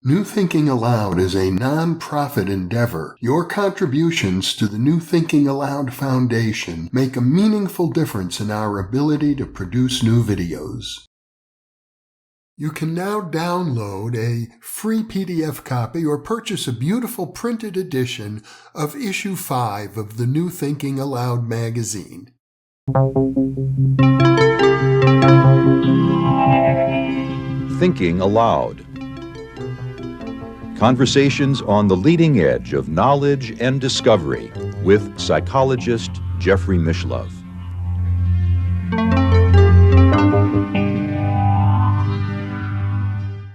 New Thinking Aloud is a non-profit endeavor. Your contributions to the New Thinking Aloud Foundation make a meaningful difference in our ability to produce new videos. You can now download a free PDF copy or purchase a beautiful printed edition of Issue 5 of the New Thinking Aloud magazine. Thinking Aloud. Conversations on the leading edge of knowledge and discovery with psychologist Jeffrey Mishlove.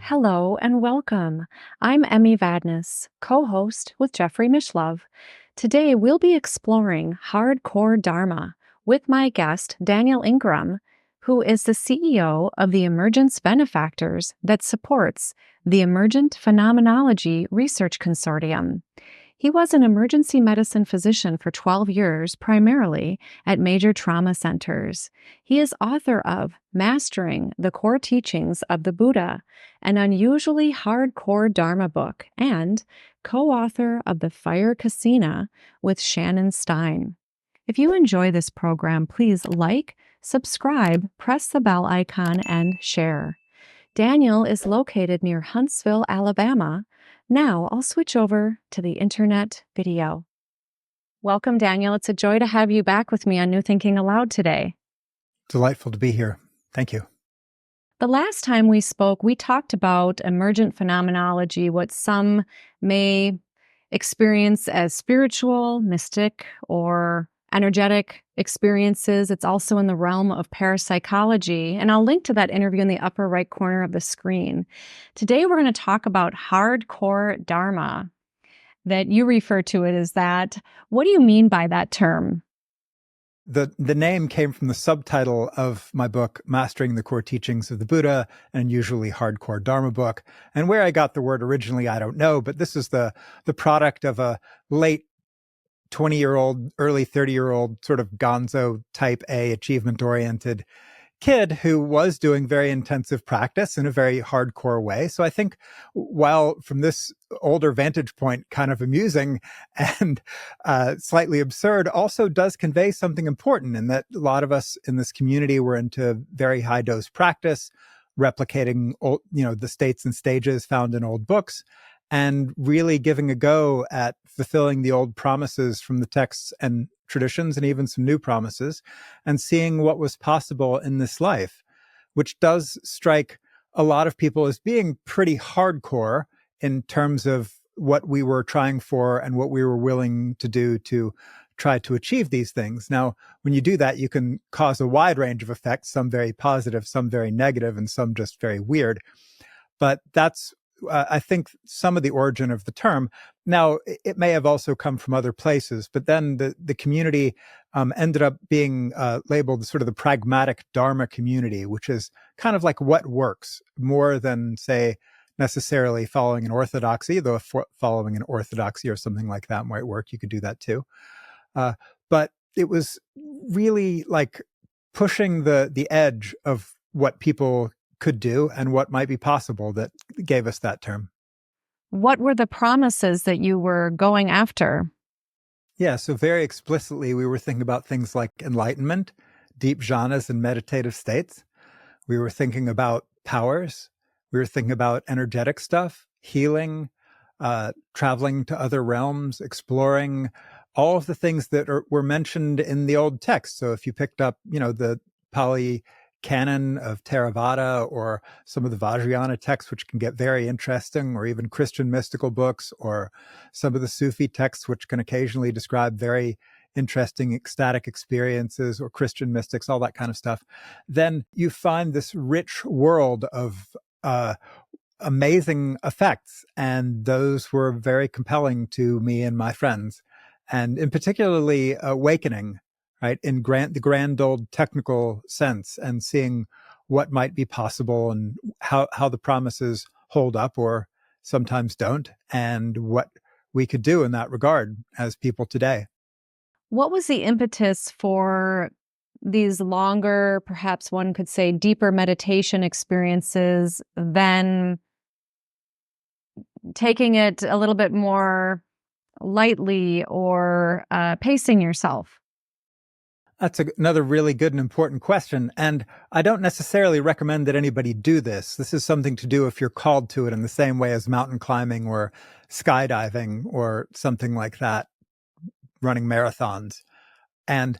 Hello and welcome. I'm Emmy Vadnais, co-host with Jeffrey Mishlove. Today we'll be exploring hardcore Dharma with my guest Daniel Ingram, who is the CEO of the Emergence Benefactors that supports the Emergent Phenomenology Research Consortium. He was an emergency medicine physician for 12 years, primarily at major trauma centers. He is author of Mastering the Core Teachings of the Buddha, an unusually hardcore Dharma book, and co-author of The Fire Casino with Shannon Stein. If you enjoy this program, please like, subscribe, press the bell icon, and share. Daniel is located near Huntsville, Alabama. Now I'll switch over to the internet video. Welcome, Daniel. It's a joy to have you back with me on New Thinking Aloud today. Delightful to be here. Thank you. The last time we spoke, we talked about emergent phenomenology, what some may experience as spiritual, mystic, or energetic experiences. It's also in the realm of parapsychology, and I'll link to that interview in the upper right corner of the screen. Today, we're going to talk about hardcore Dharma, that you refer to it as that. What do you mean by that term? The name came from the subtitle of my book, Mastering the Core Teachings of the Buddha, an unusually hardcore Dharma book. And where I got the word originally, I don't know, but this is the product of a late 20-year-old, early 30-year-old sort of gonzo type A achievement-oriented kid who was doing very intensive practice in a very hardcore way. So I think while from this older vantage point, kind of amusing and slightly absurd, also does convey something important in that a lot of us in this community were into very high dose practice, replicating old, the states and stages found in old books, and really giving a go at fulfilling the old promises from the texts and traditions, and even some new promises, and seeing what was possible in this life, which does strike a lot of people as being pretty hardcore in terms of what we were trying for and what we were willing to do to try to achieve these things. Now, when you do that, you can cause a wide range of effects, some very positive, some very negative, and some just very weird. But that's I think some of the origin of the term. Now, it may have also come from other places, but then the community ended up being labeled sort of the pragmatic Dharma community, which is kind of like what works more than, say, necessarily following an orthodoxy, though if following an orthodoxy or something like that might work, you could do that too. But it was really like pushing the edge of what people could do and what might be possible that gave us that term. What were the promises that you were going after? Yeah, so very explicitly, we were thinking about things like enlightenment, deep jhanas and meditative states. We were thinking about powers. We were thinking about energetic stuff, healing, traveling to other realms, exploring all of the things that were mentioned in the old text. So if you picked up, the Pali canon of Theravada or some of the Vajrayana texts, which can get very interesting, or even Christian mystical books, or some of the Sufi texts, which can occasionally describe very interesting ecstatic experiences, or Christian mystics, all that kind of stuff, then you find this rich world of amazing effects. And those were very compelling to me and my friends. And in particularly awakening, right, in the grand old technical sense, and seeing what might be possible and how the promises hold up or sometimes don't, and what we could do in that regard as people today. What was the impetus for these longer, perhaps one could say deeper meditation experiences than taking it a little bit more lightly or pacing yourself? That's another really good and important question. And I don't necessarily recommend that anybody do this. This is something to do if you're called to it in the same way as mountain climbing or skydiving or something like that, running marathons. And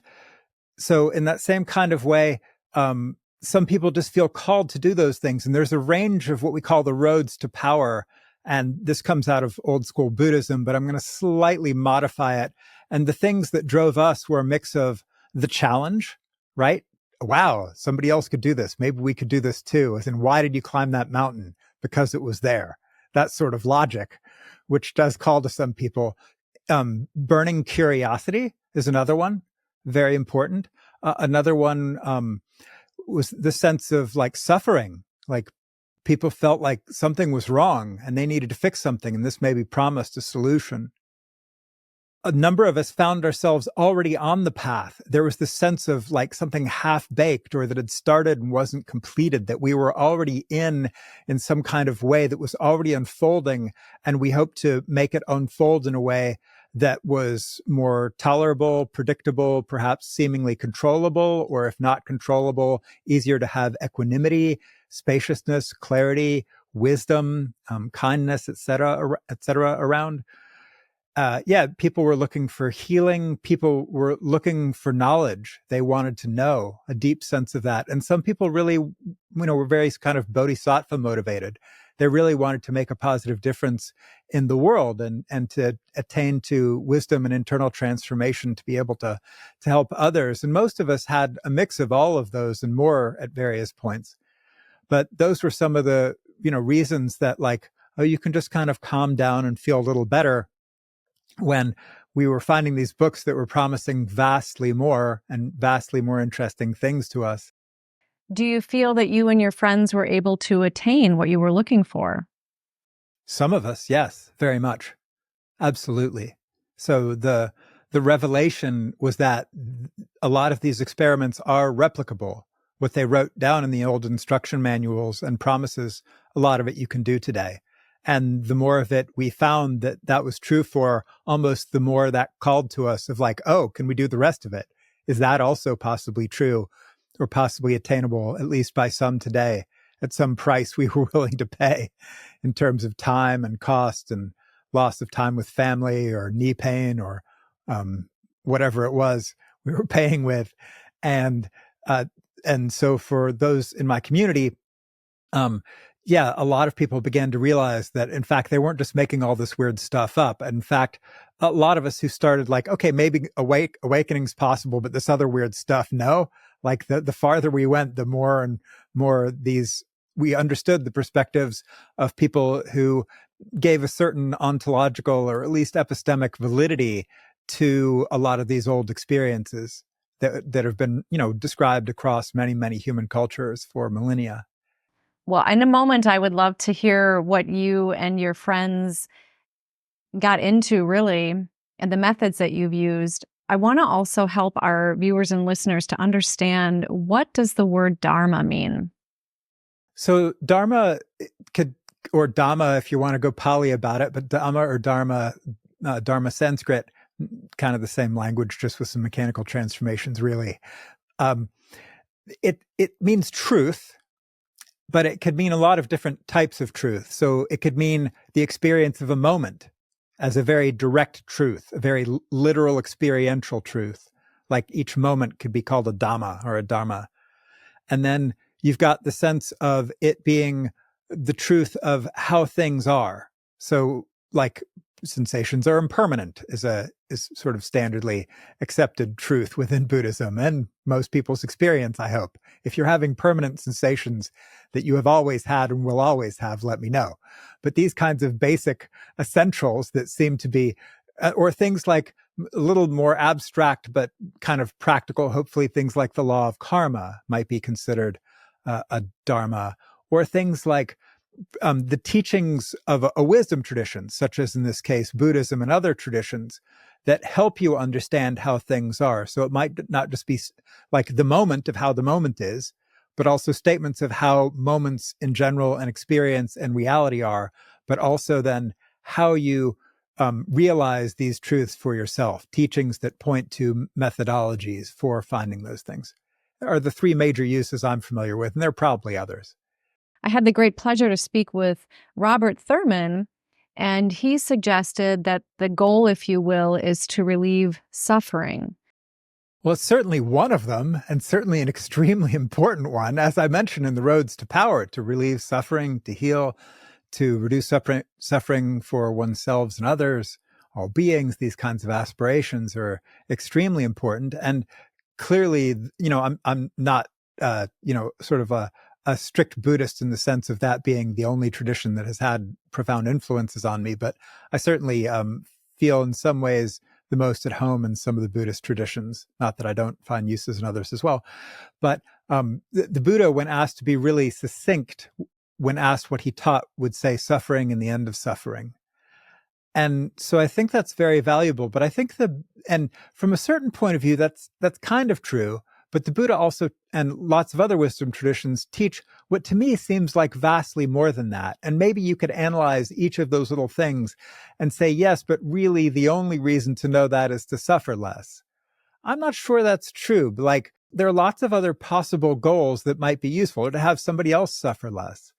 so in that same kind of way, some people just feel called to do those things. And there's a range of what we call the roads to power. And this comes out of old school Buddhism, but I'm going to slightly modify it. And the things that drove us were a mix of the challenge, right? Wow, somebody else could do this. Maybe we could do this too. As in, why did you climb that mountain? Because it was there. That sort of logic, which does call to some people. Burning curiosity is another one, very important. Another one was the sense of like suffering, like people felt like something was wrong and they needed to fix something, and this maybe promised a solution. A number of us found ourselves already on the path. There was this sense of like something half-baked or that had started and wasn't completed, that we were already in some kind of way that was already unfolding, and we hoped to make it unfold in a way that was more tolerable, predictable, perhaps seemingly controllable, or if not controllable, easier to have equanimity, spaciousness, clarity, wisdom, kindness, etc., around. People were looking for healing. People were looking for knowledge. They wanted to know, a deep sense of that. And some people really, were very kind of bodhisattva motivated. They really wanted to make a positive difference in the world and to attain to wisdom and internal transformation to be able to help others. And most of us had a mix of all of those and more at various points. But those were some of the, reasons that like, oh, you can just kind of calm down and feel a little better when we were finding these books that were promising vastly more and vastly more interesting things to us. Do you feel that you and your friends were able to attain what you were looking for? Some of us, yes, very much. Absolutely. So the revelation was that a lot of these experiments are replicable. What they wrote down in the old instruction manuals and promises, a lot of it you can do today. And the more of it we found that was true for, almost the more that called to us of like, oh, can we do the rest of it? Is that also possibly true or possibly attainable, at least by some today, at some price we were willing to pay in terms of time and cost and loss of time with family or knee pain or whatever it was we were paying with. And so for those in my community, a lot of people began to realize that, in fact, they weren't just making all this weird stuff up. In fact, a lot of us who started like, okay, maybe awakening's possible, but this other weird stuff, no. Like the farther we went, the more and more we understood the perspectives of people who gave a certain ontological or at least epistemic validity to a lot of these old experiences that have been, described across many, many human cultures for millennia. Well, in a moment, I would love to hear what you and your friends got into, really, and the methods that you've used. I want to also help our viewers and listeners to understand, what does the word Dharma mean? So Dharma or Dhamma, if you want to go Pali about it, but Dhamma or Dharma, Dharma Sanskrit, kind of the same language, just with some mechanical transformations, really. It means truth. But it could mean a lot of different types of truth. So it could mean the experience of a moment as a very direct truth, a very literal experiential truth. Like each moment could be called a Dhamma or a Dharma. And then you've got the sense of it being the truth of how things are. So like sensations are impermanent is sort of standardly accepted truth within Buddhism and most people's experience, I hope. If you're having permanent sensations that you have always had and will always have, let me know. But these kinds of basic essentials that seem to be, or things like a little more abstract but kind of practical, hopefully things like the law of karma might be considered a dharma, or things like the teachings of a wisdom tradition, such as in this case, Buddhism and other traditions that help you understand how things are. So it might not just be like the moment of how the moment is, but also statements of how moments in general and experience and reality are, but also then how you realize these truths for yourself, teachings that point to methodologies for finding those things, are the three major uses I'm familiar with, and there are probably others. I had the great pleasure to speak with Robert Thurman, and he suggested that the goal, if you will, is to relieve suffering. Well, it's certainly one of them, and certainly an extremely important one, as I mentioned in The Roads to Power, to relieve suffering, to heal, to reduce suffering for oneself and others, all beings. These kinds of aspirations are extremely important. And clearly, I'm not, sort of a strict Buddhist in the sense of that being the only tradition that has had profound influences on me. But I certainly feel in some ways the most at home in some of the Buddhist traditions. Not that I don't find uses in others as well. But the Buddha, when asked to be really succinct, when asked what he taught, would say suffering and the end of suffering. And so I think that's very valuable. But I think and from a certain point of view, that's kind of true. But the Buddha also, and lots of other wisdom traditions, teach what to me seems like vastly more than that. And maybe you could analyze each of those little things and say, yes, but really the only reason to know that is to suffer less. I'm not sure that's true. Like, there are lots of other possible goals that might be useful, or to have somebody else suffer less.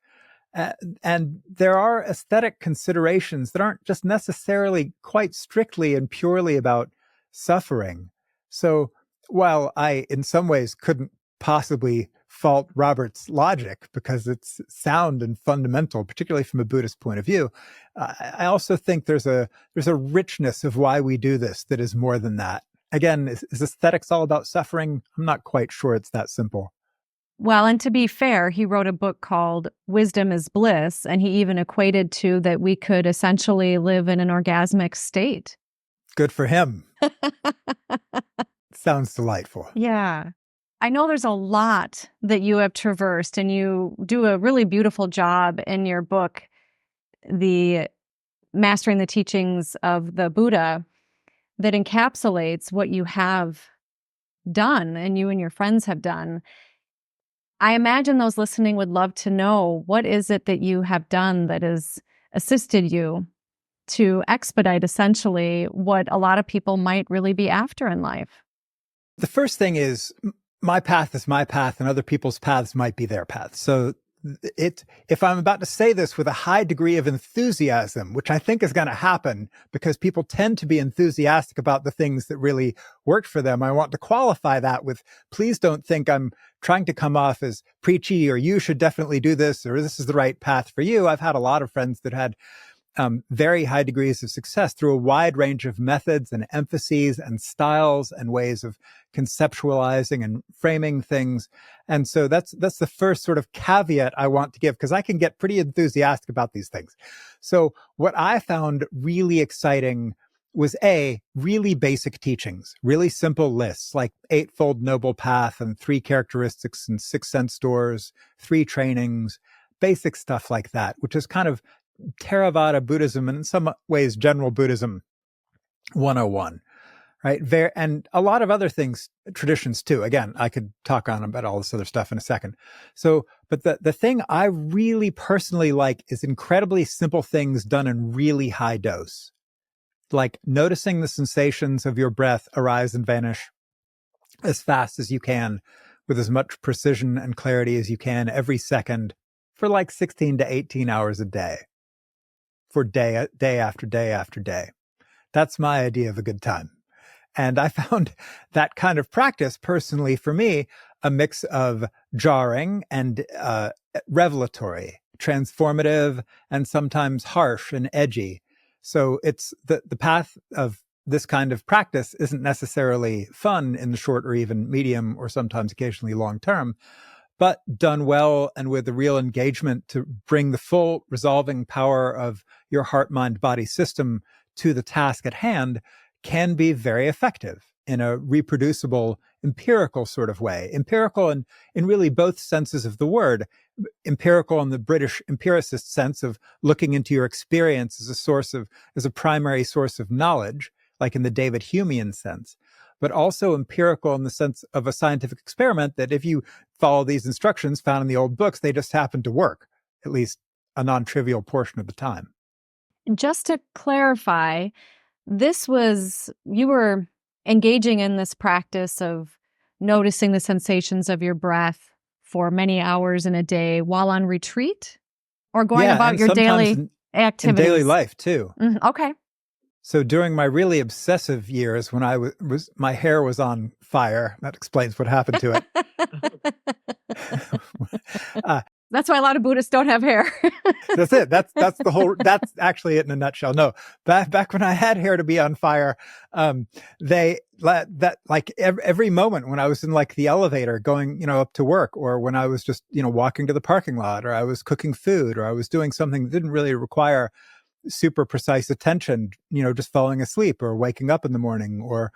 And there are aesthetic considerations that aren't just necessarily quite strictly and purely about suffering. So while I, in some ways, couldn't possibly fault Robert's logic because it's sound and fundamental, particularly from a Buddhist point of view, I also think there's a richness of why we do this that is more than that. Again, is aesthetics all about suffering? I'm not quite sure it's that simple. Well, and to be fair, he wrote a book called Wisdom is Bliss, and he even equated to that we could essentially live in an orgasmic state. Good for him. Sounds delightful. Yeah. I know there's a lot that you have traversed, and you do a really beautiful job in your book, the Mastering the Teachings of the Buddha, that encapsulates what you have done and you and your friends have done. I imagine those listening would love to know, what is it that you have done that has assisted you to expedite essentially what a lot of people might really be after in life? The first thing is, my path is my path and other people's paths might be their paths. So if I'm about to say this with a high degree of enthusiasm, which I think is going to happen because people tend to be enthusiastic about the things that really worked for them, I want to qualify that with, please don't think I'm trying to come off as preachy or you should definitely do this or this is the right path for you. I've had a lot of friends that had very high degrees of success through a wide range of methods and emphases and styles and ways of conceptualizing and framing things. And so that's the first sort of caveat I want to give, because I can get pretty enthusiastic about these things. So what I found really exciting was really basic teachings, really simple lists like Eightfold Noble Path and 3 characteristics and 6 sense doors, 3 trainings, basic stuff like that, which is kind of Theravada Buddhism and in some ways general Buddhism 101, right? And a lot of other things, traditions too. Again, I could talk on about all this other stuff in a second. So, but the thing I really personally like is incredibly simple things done in really high dose. Like noticing the sensations of your breath arise and vanish as fast as you can with as much precision and clarity as you can every second for like 16 to 18 hours a day. For day after day after day. That's my idea of a good time. And I found that kind of practice, personally, for me, a mix of jarring and revelatory, transformative, and sometimes harsh and edgy. So it's the path of this kind of practice isn't necessarily fun in the short or even medium or sometimes occasionally long term, but done well and with a real engagement to bring the full resolving power of your heart, mind, body system to the task at hand can be very effective in a reproducible, empirical sort of way. Empirical in really both senses of the word. Empirical in the British empiricist sense of looking into your experience as a primary source of knowledge, like in the David Humean sense, but also empirical in the sense of a scientific experiment that if you follow these instructions found in the old books, they just happen to work, at least a non-trivial portion of the time. Just to clarify, you were engaging in this practice of noticing the sensations of your breath for many hours in a day while on retreat, or going about and your sometimes daily in activities? daily life too. Okay. So during my really obsessive years, when I was my hair was on fire, that explains what happened to it. That's why a lot of Buddhists don't have hair. That's it. That's actually it in a nutshell. No, back when I had hair to be on fire, every moment when I was in like the elevator going, up to work, or when I was just, walking to the parking lot, or I was cooking food, or I was doing something that didn't really require super precise attention, just falling asleep or waking up in the morning, or,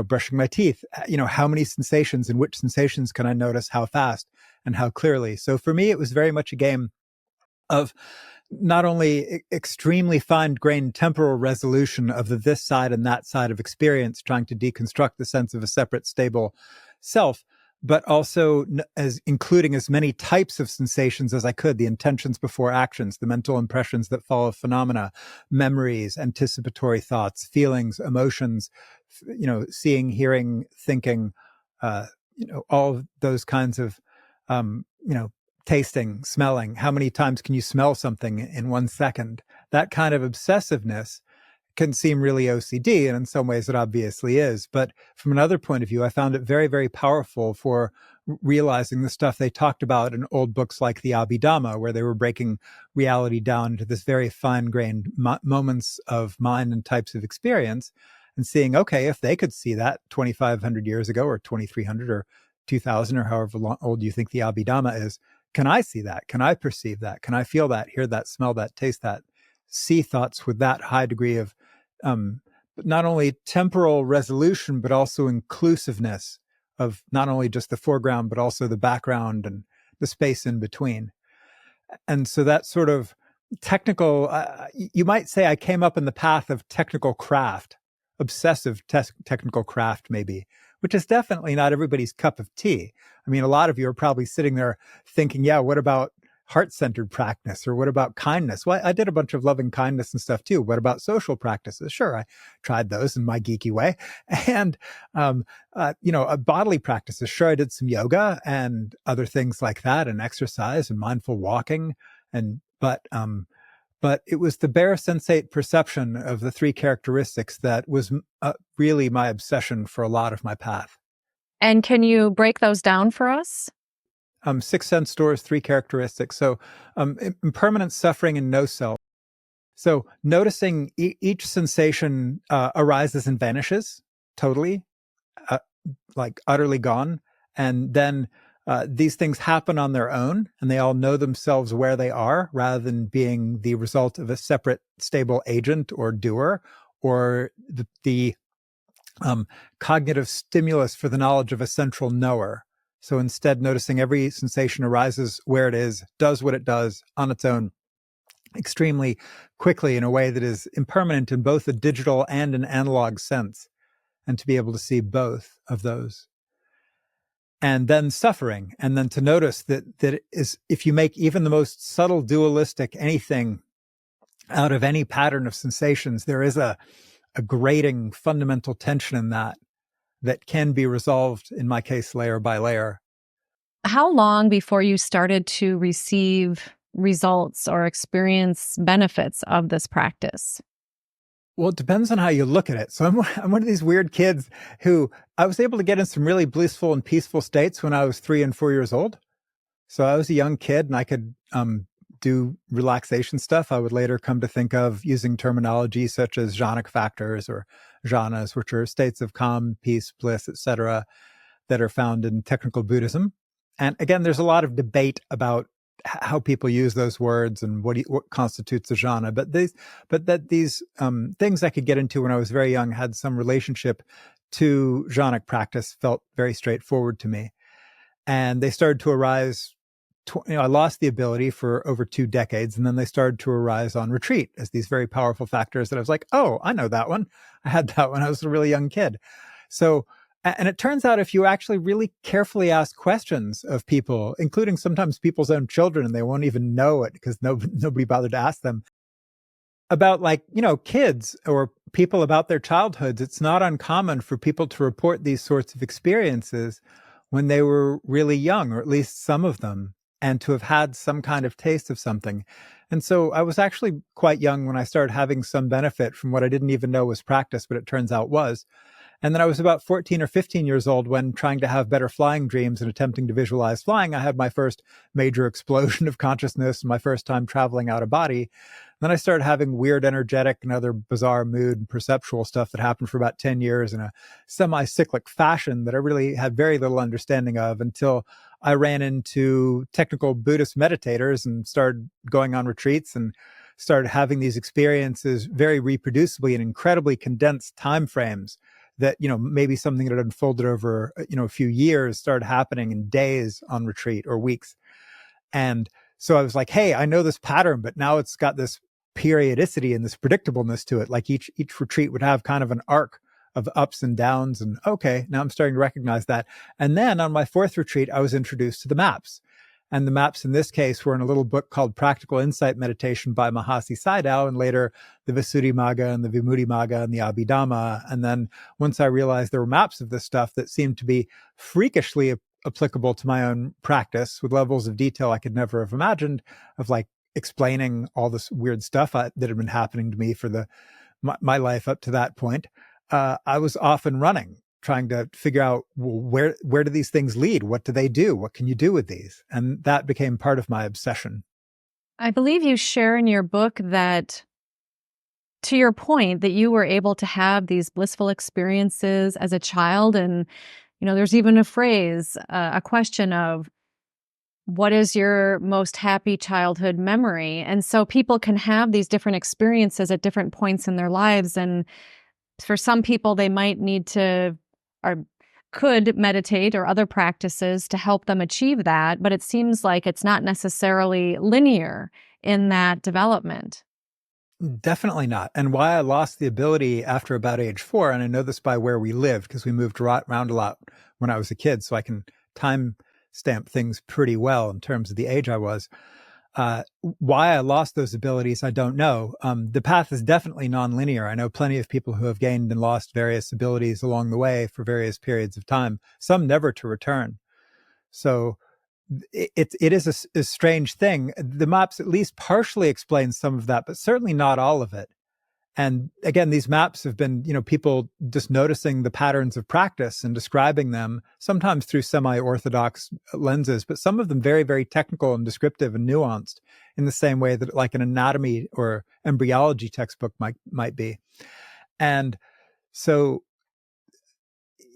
brushing my teeth, how many sensations and which sensations can I notice how fast and how clearly. So for me, it was very much a game of not only extremely fine-grained temporal resolution of the this side and that side of experience, trying to deconstruct the sense of a separate, stable self, but also as including as many types of sensations as I could, the intentions before actions, the mental impressions that follow phenomena, memories, anticipatory thoughts, feelings, emotions, seeing, hearing, thinking, all of those kinds of, tasting, smelling. How many times can you smell something in 1 second? That kind of obsessiveness can seem really OCD, and in some ways it obviously is. But from another point of view, I found it very, very powerful for realizing the stuff they talked about in old books like the Abhidhamma, where they were breaking reality down into this very fine-grained moments of mind and types of experience, and seeing, okay, if they could see that 2,500 years ago, or 2,300, or 2,000, or however old you think the Abhidhamma is, can I see that? Can I perceive that? Can I feel that, hear that, smell that, taste that, see thoughts with that high degree of not only temporal resolution, but also inclusiveness of not only just the foreground, but also the background and the space in between. And so that sort of technical, you might say I came up in the path of technical craft, obsessive technical craft maybe, which is definitely not everybody's cup of tea. I mean, a lot of you are probably sitting there thinking, yeah, what about heart-centered practice, or what about kindness? Well, I did a bunch of loving kindness and stuff too. What about social practices? Sure, I tried those in my geeky way. And, bodily practices. Sure, I did some yoga and other things like that, and exercise and mindful walking. But it was the bare sensate perception of the three characteristics that was really my obsession for a lot of my path. And can you break those down for us? 6 sense doors, 3 characteristics. So impermanent suffering and no self. So noticing each sensation arises and vanishes totally, like utterly gone. And then these things happen on their own, and they all know themselves where they are, rather than being the result of a separate, stable agent or doer, or the cognitive stimulus for the knowledge of a central knower. So instead, noticing every sensation arises where it is, does what it does on its own, extremely quickly, in a way that is impermanent in both a digital and an analog sense, and to be able to see both of those. And then suffering, and then to notice that is, if you make even the most subtle dualistic anything out of any pattern of sensations, there is a grating fundamental tension in that can be resolved, in my case, layer by layer. How long before you started to receive results or experience benefits of this practice? Well, it depends on how you look at it. So I'm one of these weird kids who I was able to get in some really blissful and peaceful states when I was 3 and 4 years old. So I was a young kid, and I could do relaxation stuff. I would later come to think of using terminology such as jhanic factors, or jhanas, which are states of calm, peace, bliss, etc., that are found in technical Buddhism. And again, there's a lot of debate about how people use those words and what constitutes a jhana. But these things I could get into when I was very young had some relationship to jhanic practice, felt very straightforward to me. And they started to arise. I lost the ability for over 2 decades, and then they started to arise on retreat as these very powerful factors that I was like, oh, I know that one. I had that when I was a really young kid. So, and it turns out if you actually really carefully ask questions of people, including sometimes people's own children, and they won't even know it because nobody bothered to ask them, about kids or people about their childhoods. It's not uncommon for people to report these sorts of experiences when they were really young, or at least some of them, and to have had some kind of taste of something. And so I was actually quite young when I started having some benefit from what I didn't even know was practice, but it turns out was. And then I was about 14 or 15 years old when, trying to have better flying dreams and attempting to visualize flying, I had my first major explosion of consciousness and my first time traveling out of body. Then I started having weird energetic and other bizarre mood and perceptual stuff that happened for about 10 years in a semi-cyclic fashion that I really had very little understanding of, until I ran into technical Buddhist meditators and started going on retreats and started having these experiences very reproducibly in incredibly condensed time frames that, maybe something that had unfolded over, a few years started happening in days on retreat or weeks. And so I was like, hey, I know this pattern, but now it's got this periodicity and this predictableness to it. Like each retreat would have kind of an arc of ups and downs. And okay, now I'm starting to recognize that. And then on my fourth retreat, I was introduced to the maps. And the maps in this case were in a little book called Practical Insight Meditation by Mahasi Sayadaw, and later the Visuddhimagga and the Vimudimagga and the Abhidhamma. And then once I realized there were maps of this stuff that seemed to be freakishly applicable to my own practice with levels of detail I could never have imagined, of like explaining all this weird stuff that had been happening to me for my life up to that point, I was off and running, trying to figure out, well, where do these things lead? What do they do? What can you do with these? And that became part of my obsession. I believe you share in your book that, to your point, that you were able to have these blissful experiences as a child. And, there's even a phrase, a question of, what is your most happy childhood memory? And so people can have these different experiences at different points in their lives. And for some people, they might need to or could meditate or other practices to help them achieve that. But it seems like it's not necessarily linear in that development. Definitely not. And why I lost the ability after about age 4, and I know this by where we lived, because we moved around a lot when I was a kid, so I can time stamp things pretty well in terms of the age I was. Why I lost those abilities, I don't know. The path is definitely nonlinear. I know plenty of people who have gained and lost various abilities along the way for various periods of time, some never to return. So it is a strange thing. The maps at least partially explain some of that, but certainly not all of it. And again, these maps have been, people just noticing the patterns of practice and describing them, sometimes through semi-orthodox lenses, but some of them very, very technical and descriptive and nuanced, in the same way that like an anatomy or embryology textbook might be. And so,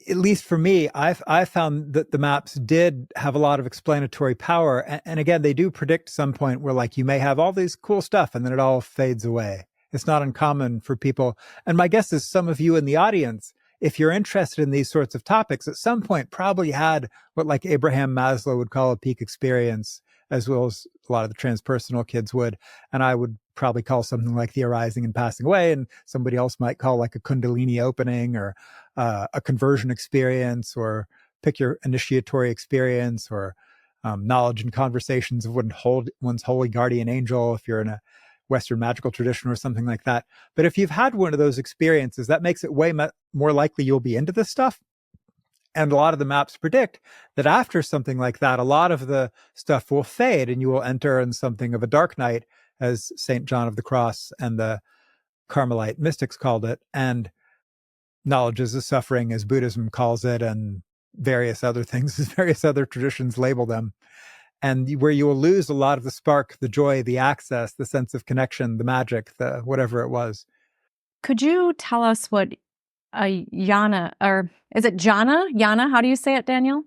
at least for me, I found that the maps did have a lot of explanatory power. And again, they do predict some point where like you may have all these cool stuff and then it all fades away. It's not uncommon for people. And my guess is some of you in the audience, if you're interested in these sorts of topics, at some point probably had what like Abraham Maslow would call a peak experience, as well as a lot of the transpersonal kids would. And I would probably call something like the arising and passing away. And somebody else might call like a Kundalini opening, or a conversion experience, or pick your initiatory experience, or knowledge and conversations of one's holy guardian angel, if you're in a Western magical tradition or something like that. But if you've had one of those experiences, that makes it way more likely you'll be into this stuff. And a lot of the maps predict that after something like that, a lot of the stuff will fade and you will enter in something of a dark night, as St. John of the Cross and the Carmelite mystics called it. And knowledge is a suffering, as Buddhism calls it, and various other things, as various other traditions label them. And where you will lose a lot of the spark, the joy, the access, the sense of connection, the magic, the whatever it was. Could you tell us what a jhana, or is it jhana? Jhana, how do you say it, Daniel?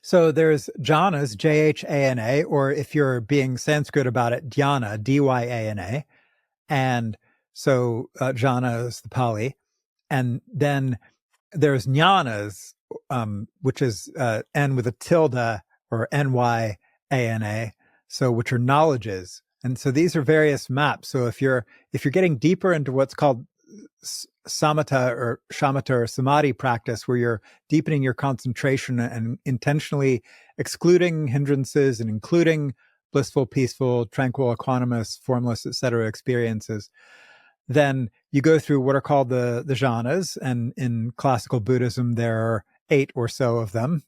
So there's jhanas, Jhana, or if you're being Sanskrit about it, dhyana, Dyana. And so jhana is the Pali. And then there's jnanas, which is N with a tilde, or Nyana, so which are knowledges. And so these are various maps. So if you're getting deeper into what's called samatha or shamatha or samadhi practice, where you're deepening your concentration and intentionally excluding hindrances and including blissful, peaceful, tranquil, equanimous, formless, etc. experiences, then you go through what are called the jhanas. And in classical Buddhism, there are 8 or so of them.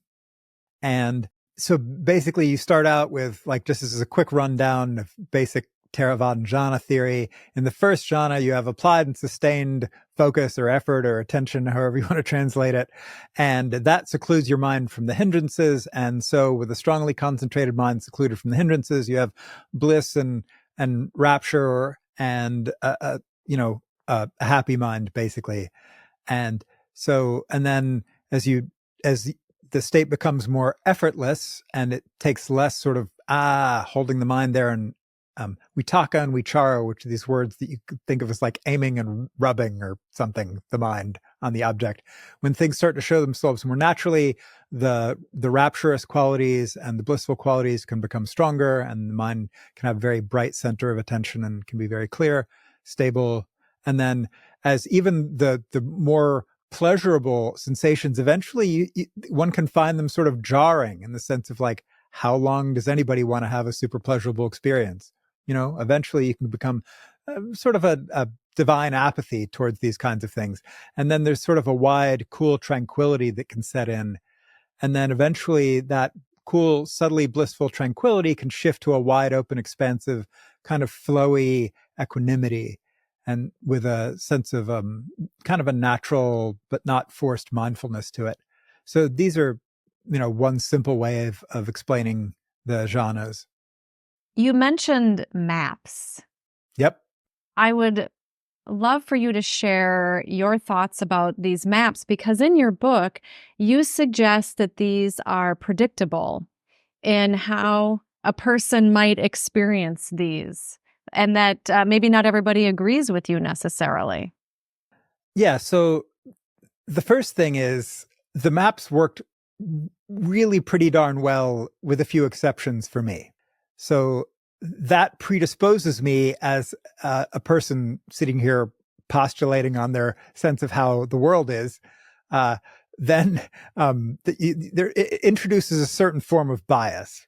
And so basically you start out with, like, just as a quick rundown of basic Theravada jhana theory. In the first jhana, you have applied and sustained focus or effort or attention, however you want to translate it. And that secludes your mind from the hindrances. And so with a strongly concentrated mind secluded from the hindrances, you have bliss and rapture and, a happy mind, basically. And so, and then as the state becomes more effortless and it takes less sort of, holding the mind there, and vitaka and vichara, which are these words that you could think of as like aiming and rubbing or something, the mind on the object. When things start to show themselves more naturally, the rapturous qualities and the blissful qualities can become stronger, and the mind can have a very bright center of attention and can be very clear, stable. And then as even the more pleasurable sensations, eventually one can find them sort of jarring, in the sense of like, how long does anybody want to have a super pleasurable experience? Eventually you can become sort of a divine apathy towards these kinds of things. And then there's sort of a wide, cool tranquility that can set in. And then eventually that cool, subtly blissful tranquility can shift to a wide open, expansive, kind of flowy equanimity, and with a sense of kind of a natural but not forced mindfulness to it. So these are, one simple way of explaining the jhanas. You mentioned maps. Yep. I would love for you to share your thoughts about these maps, because in your book, you suggest that these are predictable in how a person might experience these, and that maybe not everybody agrees with you necessarily. Yeah. So the first thing is the maps worked really pretty darn well, with a few exceptions for me. So that predisposes me as a person sitting here postulating on their sense of how the world is. Then it introduces a certain form of bias.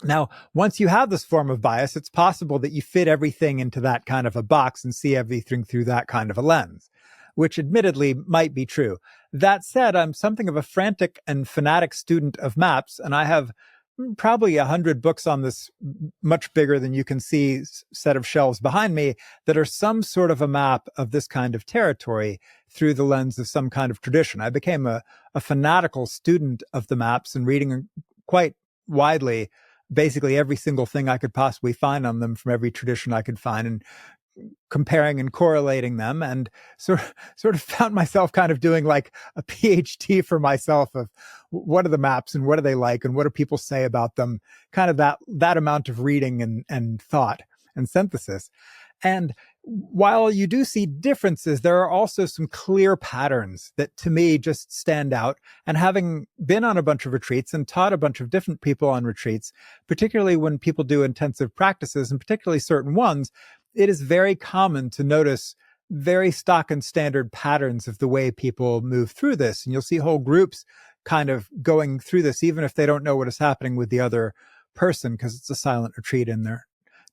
Now, once you have this form of bias, it's possible that you fit everything into that kind of a box and see everything through that kind of a lens, which admittedly might be true. That said, I'm something of a frantic and fanatic student of maps, and I have probably 100 books on this much bigger than you can see set of shelves behind me that are some sort of a map of this kind of territory through the lens of some kind of tradition. I became a fanatical student of the maps and reading quite widely basically every single thing I could possibly find on them from every tradition I could find, and comparing and correlating them, and sort of found myself kind of doing like a PhD for myself of what are the maps and what are they like and what do people say about them, kind of that amount of reading and thought and synthesis. And while you do see differences, there are also some clear patterns that to me just stand out. And having been on a bunch of retreats and taught a bunch of different people on retreats, particularly when people do intensive practices, and particularly certain ones, it is very common to notice very stock and standard patterns of the way people move through this. And you'll see whole groups kind of going through this, even if they don't know what is happening with the other person, because it's a silent retreat and they're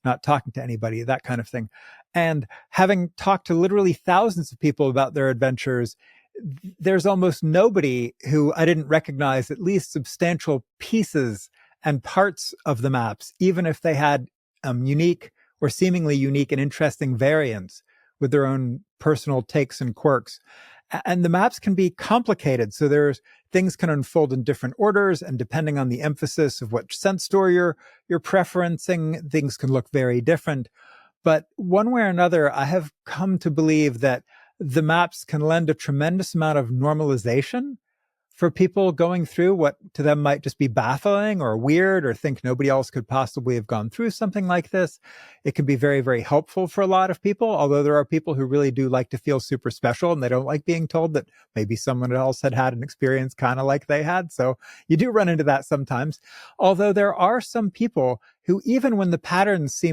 not talking to anybody, that kind of thing. And having talked to literally thousands of people about their adventures, there's almost nobody who I didn't recognize at least substantial pieces and parts of the maps, even if they had unique or seemingly unique and interesting variants with their own personal takes and quirks. And the maps can be complicated. So things can unfold in different orders, and depending on the emphasis of what sense store you're preferencing, things can look very different. But one way or another, I have come to believe that the maps can lend a tremendous amount of normalization for people going through what to them might just be baffling or weird, or think nobody else could possibly have gone through something like this. It can be very, very helpful for a lot of people, although there are people who really do like to feel super special and they don't like being told that maybe someone else had an experience kind of like they had. So you do run into that sometimes. Although there are some people who, even when the patterns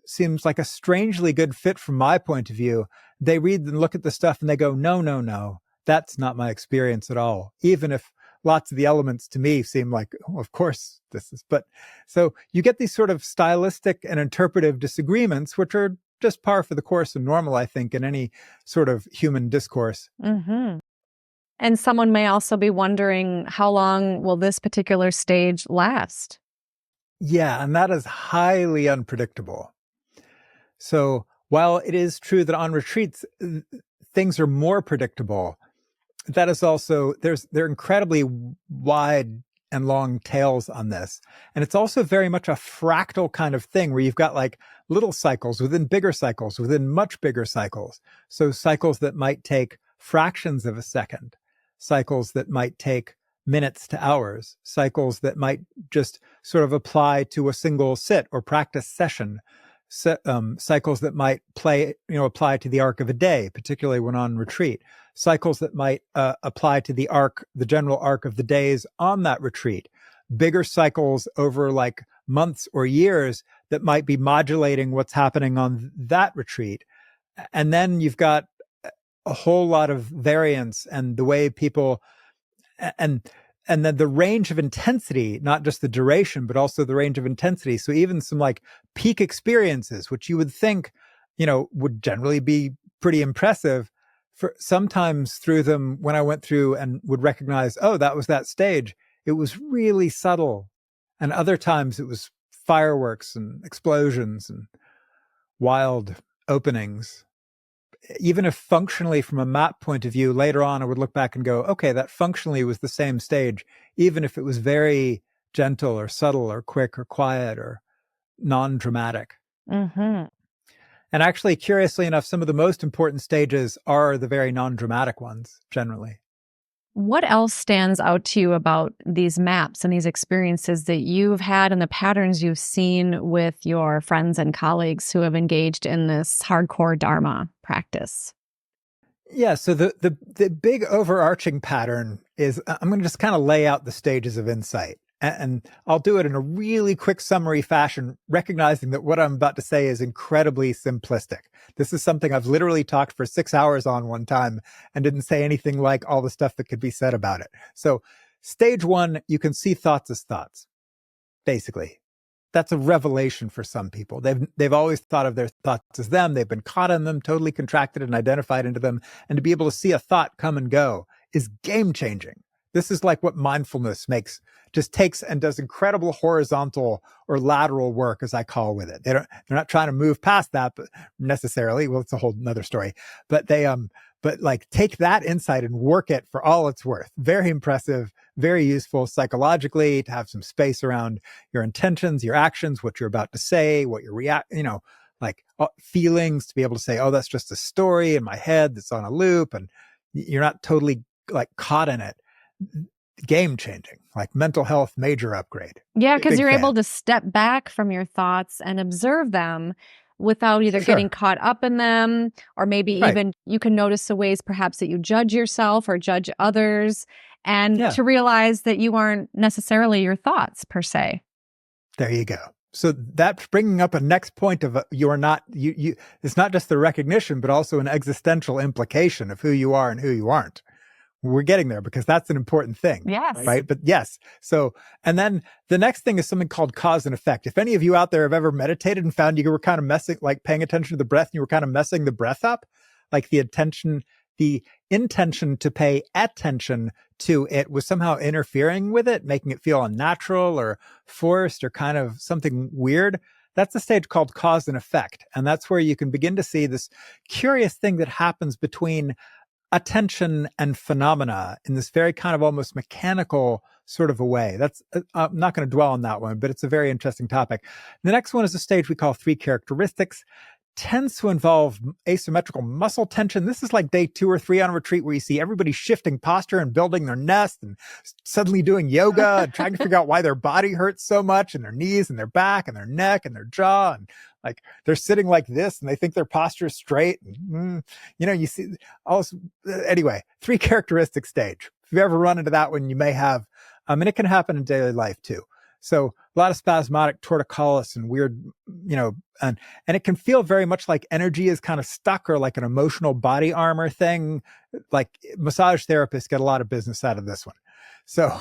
seems like a strangely good fit from my point of view, they read and look at the stuff and they go, no, that's not my experience at all. Even if lots of the elements to me seem like, oh, of course this is, but so you get these sort of stylistic and interpretive disagreements, which are just par for the course and normal, I think, in any sort of human discourse. Mm-hmm. And someone may also be wondering, how long will this particular stage last? Yeah, and that is highly unpredictable. So while it is true that on retreats, things are more predictable, that is also, there are incredibly wide and long tails on this. And it's also very much a fractal kind of thing where you've got like little cycles within bigger cycles, within much bigger cycles. So cycles that might take fractions of a second, cycles that might take minutes to hours, cycles that might just sort of apply to a single sit or practice session, cycles that might apply to the arc of a day, particularly when on retreat, cycles that might apply to the general arc of the days on that retreat, bigger cycles over like months or years that might be modulating what's happening on that retreat. And then you've got a whole lot of variance and the way people and then the range of intensity, not just the duration, but also the range of intensity. So even some like peak experiences, which you would think, would generally be pretty impressive, for sometimes through them, when I went through and would recognize, oh, that was that stage, it was really subtle. And other times it was fireworks and explosions and wild openings. Even if functionally from a map point of view, later on, I would look back and go, okay, that functionally was the same stage, even if it was very gentle or subtle or quick or quiet or non-dramatic. Mm-hmm. And actually, curiously enough, some of the most important stages are the very non-dramatic ones, generally. What else stands out to you about these maps and these experiences that you've had and the patterns you've seen with your friends and colleagues who have engaged in this hardcore Dharma practice? Yeah, so the big overarching pattern is, I'm going to just kind of lay out the stages of insight. And I'll do it in a really quick summary fashion, recognizing that what I'm about to say is incredibly simplistic. This is something I've literally talked for 6 hours on one time and didn't say anything like all the stuff that could be said about it. So stage one, you can see thoughts as thoughts, basically. That's a revelation for some people. They've always thought of their thoughts as them. They've been caught in them, totally contracted and identified into them. And to be able to see a thought come and go is game changing. This is like what mindfulness just takes and does incredible horizontal or lateral work, as I call with it. They're not trying to move past that, but necessarily. Well, it's a whole nother story. But but like take that insight and work it for all it's worth. Very impressive, very useful psychologically to have some space around your intentions, your actions, what you're about to say, what you're feelings, to be able to say, oh, that's just a story in my head that's on a loop, and you're not totally like caught in it. Game changing, like mental health major upgrade. Yeah, because you're fan. able to step back from your thoughts and observe them without either getting caught up in them, or maybe even you can notice the ways perhaps that you judge yourself or judge others, and to realize that you aren't necessarily your thoughts per se. There you go. So that's bringing up a next point of you're not, you. It's not just the recognition, but also an existential implication of who you are and who you aren't. We're getting there because that's an important thing. Yes. Right. But yes. So, and then the next thing is something called cause and effect. If any of you out there have ever meditated and found you were kind of messing, like paying attention to the breath and you were kind of messing the breath up, like the intention to pay attention to it was somehow interfering with it, making it feel unnatural or forced or kind of something weird. That's a stage called cause and effect. And that's where you can begin to see this curious thing that happens between attention and phenomena in this very kind of almost mechanical sort of a way. That's I'm not going to dwell on that one, but it's a very interesting topic. The next one is a stage we call 3 characteristics. Tends to involve asymmetrical muscle tension. This is like day 2 or 3 on a retreat where you see everybody shifting posture and building their nest and suddenly doing yoga and trying to figure out why their body hurts so much, and their knees and their back and their neck and their jaw, and like they're sitting like this and they think their posture is straight. And, you see all this. Anyway, 3 characteristic stage. If you've ever run into that one, you may have, and it can happen in daily life too. So a lot of spasmodic torticollis and weird, and it can feel very much like energy is kind of stuck, or like an emotional body armor thing. Like massage therapists get a lot of business out of this one. So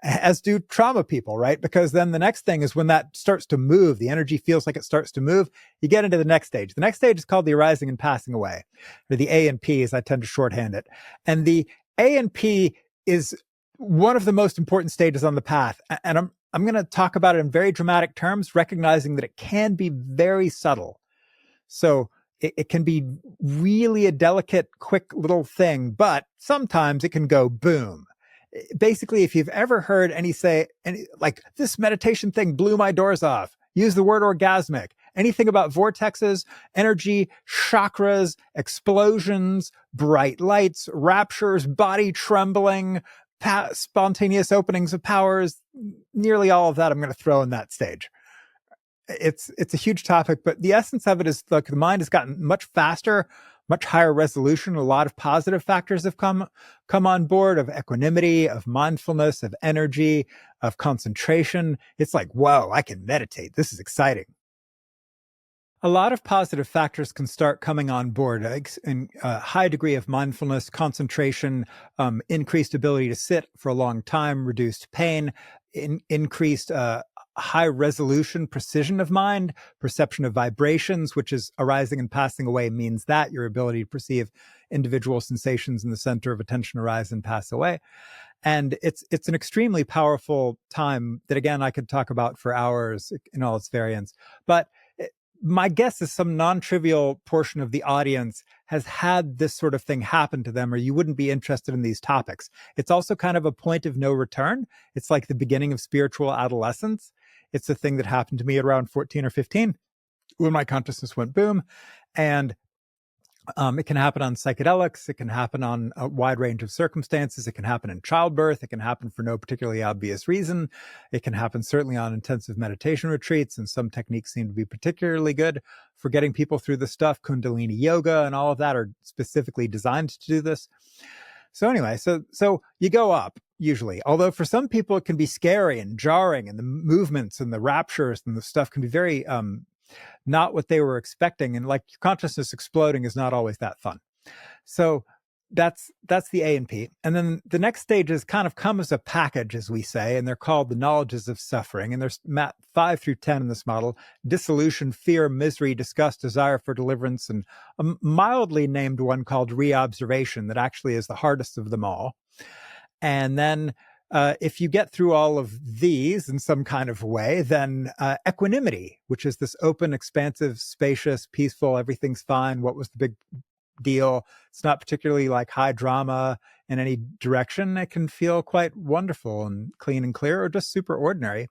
as do trauma people, right? Because then the next thing is when that starts to move, the energy feels like it starts to move, you get into the next stage. The next stage is called the arising and passing away, or the A and P, as I tend to shorthand it. And the A and P is one of the most important stages on the path. And I'm going to talk about it in very dramatic terms, recognizing that it can be very subtle. So it can be really a delicate, quick little thing, but sometimes it can go boom. Basically, if you've ever heard any like, this meditation thing blew my doors off, use the word orgasmic. Anything about vortexes, energy, chakras, explosions, bright lights, raptures, body trembling, spontaneous openings of powers, nearly all of that I'm going to throw in that stage. It's a huge topic, but the essence of it is, like, the mind has gotten much faster, much higher resolution. A lot of positive factors have come on board, of equanimity, of mindfulness, of energy, of concentration. It's like, whoa, I can meditate. This is exciting. A lot of positive factors can start coming on board, in a high degree of mindfulness, concentration, increased ability to sit for a long time, reduced pain, increased high resolution, precision of mind, perception of vibrations, which is arising and passing away, means that your ability to perceive individual sensations in the center of attention arise and pass away. And it's an extremely powerful time that, again, I could talk about for hours in all its variants. But my guess is some non-trivial portion of the audience has had this sort of thing happen to them, or you wouldn't be interested in these topics. It's also kind of a point of no return. It's like the beginning of spiritual adolescence. It's a thing that happened to me at around 14 or 15 when my consciousness went boom. And it can happen on psychedelics. It can happen on a wide range of circumstances. It can happen in childbirth. It can happen for no particularly obvious reason. It can happen certainly on intensive meditation retreats, and some techniques seem to be particularly good for getting people through this stuff. Kundalini yoga and all of that are specifically designed to do this. So anyway, so you go up usually, although for some people it can be scary and jarring, and the movements and the raptures and the stuff can be very not what they were expecting. And like, consciousness exploding is not always that fun. So that's the A and P. And then the next stages kind of come as a package, as we say, and they're called the knowledges of suffering. And there's 5 through 10 in this model: dissolution, fear, misery, disgust, desire for deliverance, and a mildly named one called reobservation that actually is the hardest of them all. And then if you get through all of these in some kind of way, then equanimity, which is this open, expansive, spacious, peaceful, everything's fine. What was the big deal? It's not particularly like high drama in any direction. It can feel quite wonderful and clean and clear, or just super ordinary.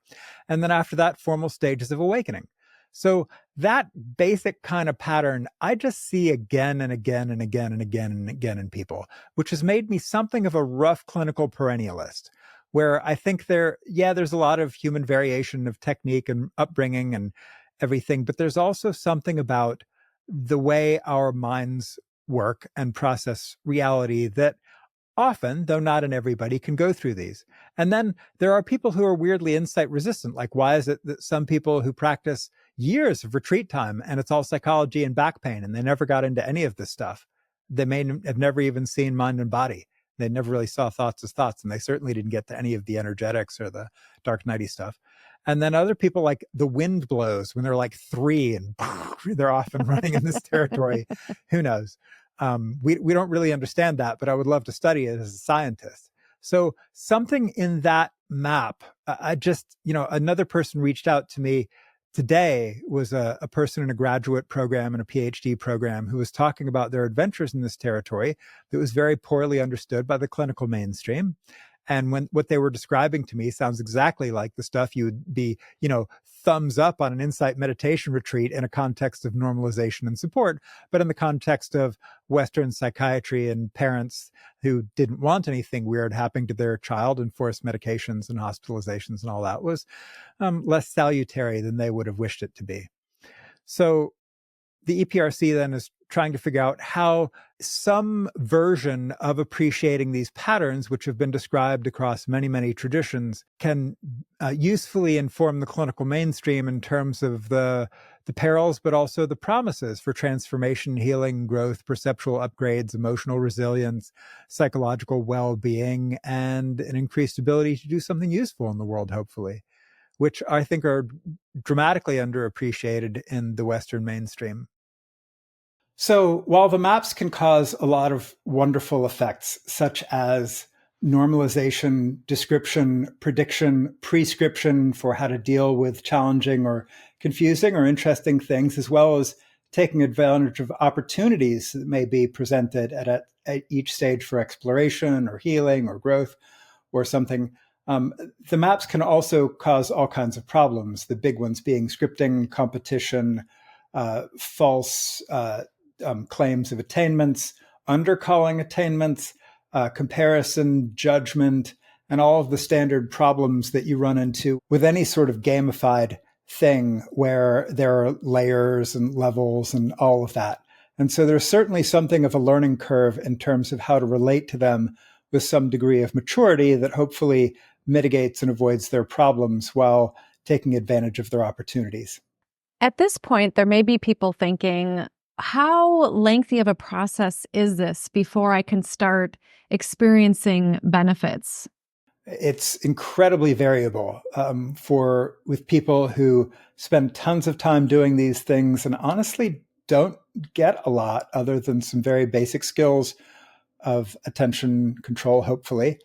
And then after that, formal stages of awakening. So that basic kind of pattern I just see again and again and again and again and again in people, which has made me something of a rough clinical perennialist, where I think there's a lot of human variation of technique and upbringing and everything, but there's also something about the way our minds work and process reality that often, though not in everybody, can go through these. And then there are people who are weirdly insight resistant. Like, why is it that some people who practice years of retreat time and it's all psychology and back pain, and they never got into any of this stuff? They may have never even seen mind and body. They never really saw thoughts as thoughts, and they certainly didn't get to any of the energetics or the dark nighty stuff. And then other people, like, the wind blows when they're like 3 and they're off and running in this territory. Who knows? We don't really understand that, but I would love to study it as a scientist. So something in that map, another person reached out to me today, was a person in a graduate program and a PhD program who was talking about their adventures in this territory that was very poorly understood by the clinical mainstream. And what they were describing to me sounds exactly like the stuff you would be, thumbs up on an insight meditation retreat in a context of normalization and support, but in the context of Western psychiatry and parents who didn't want anything weird happening to their child, and forced medications and hospitalizations and all that was less salutary than they would have wished it to be. So the EPRC then is trying to figure out how some version of appreciating these patterns, which have been described across many, many traditions, can usefully inform the clinical mainstream in terms of the the perils, but also the promises for transformation, healing, growth, perceptual upgrades, emotional resilience, psychological well-being, and an increased ability to do something useful in the world, hopefully, which I think are dramatically underappreciated in the Western mainstream. So while the maps can cause a lot of wonderful effects, such as normalization, description, prediction, prescription for how to deal with challenging or confusing or interesting things, as well as taking advantage of opportunities that may be presented at each stage for exploration or healing or growth or something, the maps can also cause all kinds of problems, the big ones being scripting, competition, false claims of attainments, undercalling attainments, comparison, judgment, and all of the standard problems that you run into with any sort of gamified thing where there are layers and levels and all of that. And so there's certainly something of a learning curve in terms of how to relate to them with some degree of maturity that hopefully mitigates and avoids their problems while taking advantage of their opportunities. At this point, there may be people thinking, how lengthy of a process is this before I can start experiencing benefits? It's incredibly variable with people who spend tons of time doing these things and honestly don't get a lot other than some very basic skills of attention control, hopefully,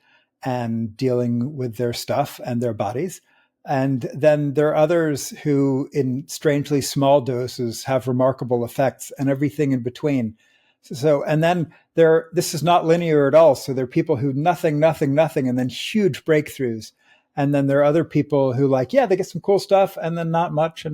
and dealing with their stuff and their bodies. And then there are others who, in strangely small doses, have remarkable effects and everything in between. So, and then this is not linear at all. So there are people who nothing, and then huge breakthroughs. And then there are other people who they get some cool stuff and then not much.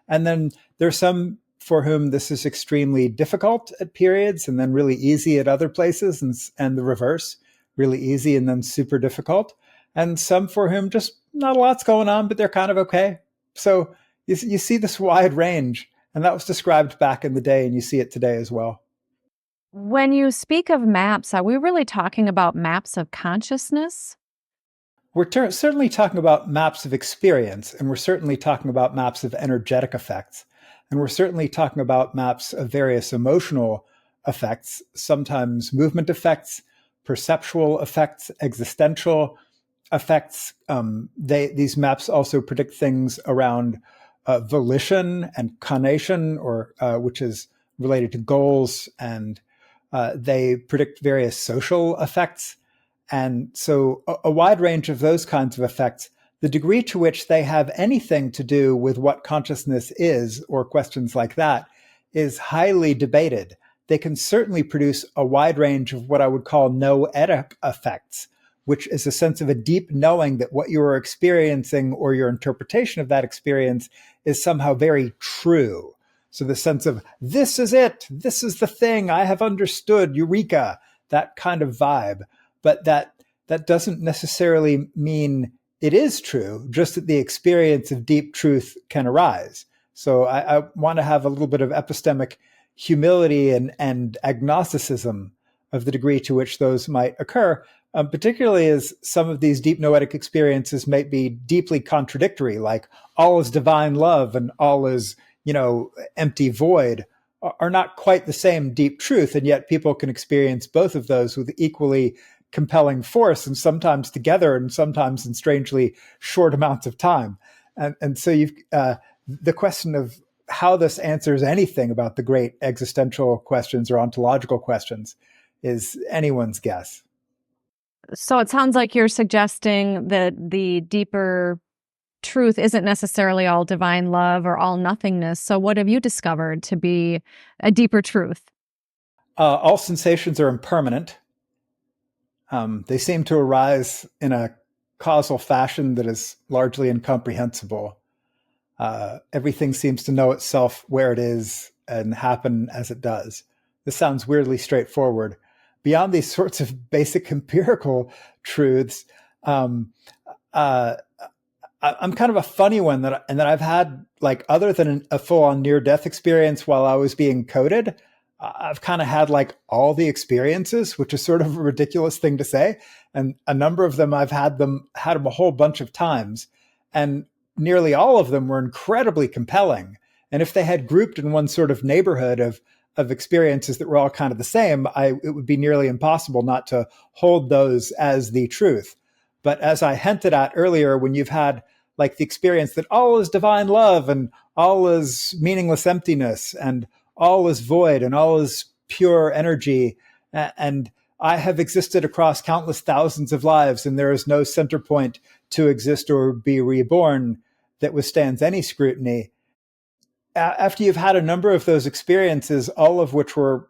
And then there's some for whom this is extremely difficult at periods and then really easy at other places, and the reverse, really easy and then super difficult. And some for whom just not a lot's going on, but they're kind of okay. So you see this wide range, and that was described back in the day, and you see it today as well. When you speak of maps, are we really talking about maps of consciousness? We're certainly talking about maps of experience, and we're certainly talking about maps of energetic effects, and we're certainly talking about maps of various emotional effects, sometimes movement effects, perceptual effects, existential effects. These maps also predict things around volition and conation, or which is related to goals, and they predict various social effects. And so a wide range of those kinds of effects, the degree to which they have anything to do with what consciousness is, or questions like that, is highly debated. They can certainly produce a wide range of what I would call noetic effects, which is a sense of a deep knowing that what you are experiencing or your interpretation of that experience is somehow very true. So the sense of, this is it, this is the thing, I have understood, eureka, that kind of vibe. But that doesn't necessarily mean it is true, just that the experience of deep truth can arise. So I want to have a little bit of epistemic humility and agnosticism of the degree to which those might occur, particularly as some of these deep noetic experiences might be deeply contradictory, like all is divine love and all is, empty void, are not quite the same deep truth. And yet people can experience both of those with equally compelling force, and sometimes together and sometimes in strangely short amounts of time. And so you've the question of how this answers anything about the great existential questions or ontological questions is anyone's guess. So it sounds like you're suggesting that the deeper truth isn't necessarily all divine love or all nothingness. So what have you discovered to be a deeper truth? All sensations are impermanent. They seem to arise in a causal fashion that is largely incomprehensible. Everything seems to know itself where it is and happen as it does. This sounds weirdly straightforward. Beyond these sorts of basic empirical truths, I'm kind of a funny one that I've had, other than a full-on near-death experience while I was being coded, I've kind of had all the experiences, which is sort of a ridiculous thing to say. And a number of them, I've had them a whole bunch of times. And nearly all of them were incredibly compelling And if they had grouped in one sort of neighborhood of experiences that were all kind of the same, it would be nearly impossible not to hold those as the truth. But as I hinted at earlier, when you've had like the experience that all is divine love and all is meaningless emptiness and all is void and all is pure energy, and I have existed across countless thousands of lives, and there is no center point to exist or be reborn that withstands any scrutiny. After you've had a number of those experiences, all of which were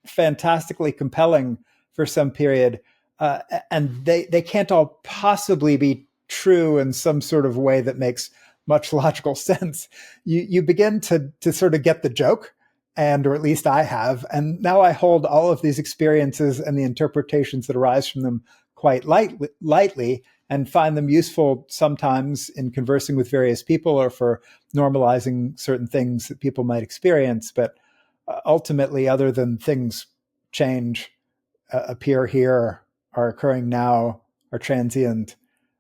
fantastically compelling for some period, and they can't all possibly be true in some sort of way that makes much logical sense, you begin to sort of get the joke, or at least I have. And now I hold all of these experiences and the interpretations that arise from them quite lightly and find them useful sometimes in conversing with various people or for normalizing certain things that people might experience. But ultimately, other than things change, appear here, are occurring now, are transient,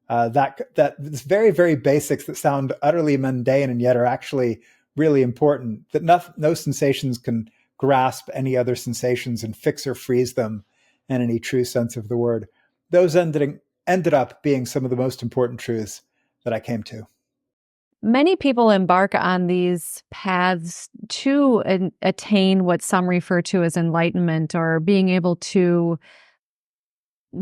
that it's very, very basics that sound utterly mundane and yet are actually really important, that no sensations can grasp any other sensations and fix or freeze them in any true sense of the word. Those ended up being some of the most important truths that I came to. Many people embark on these paths to attain what some refer to as enlightenment, or being able to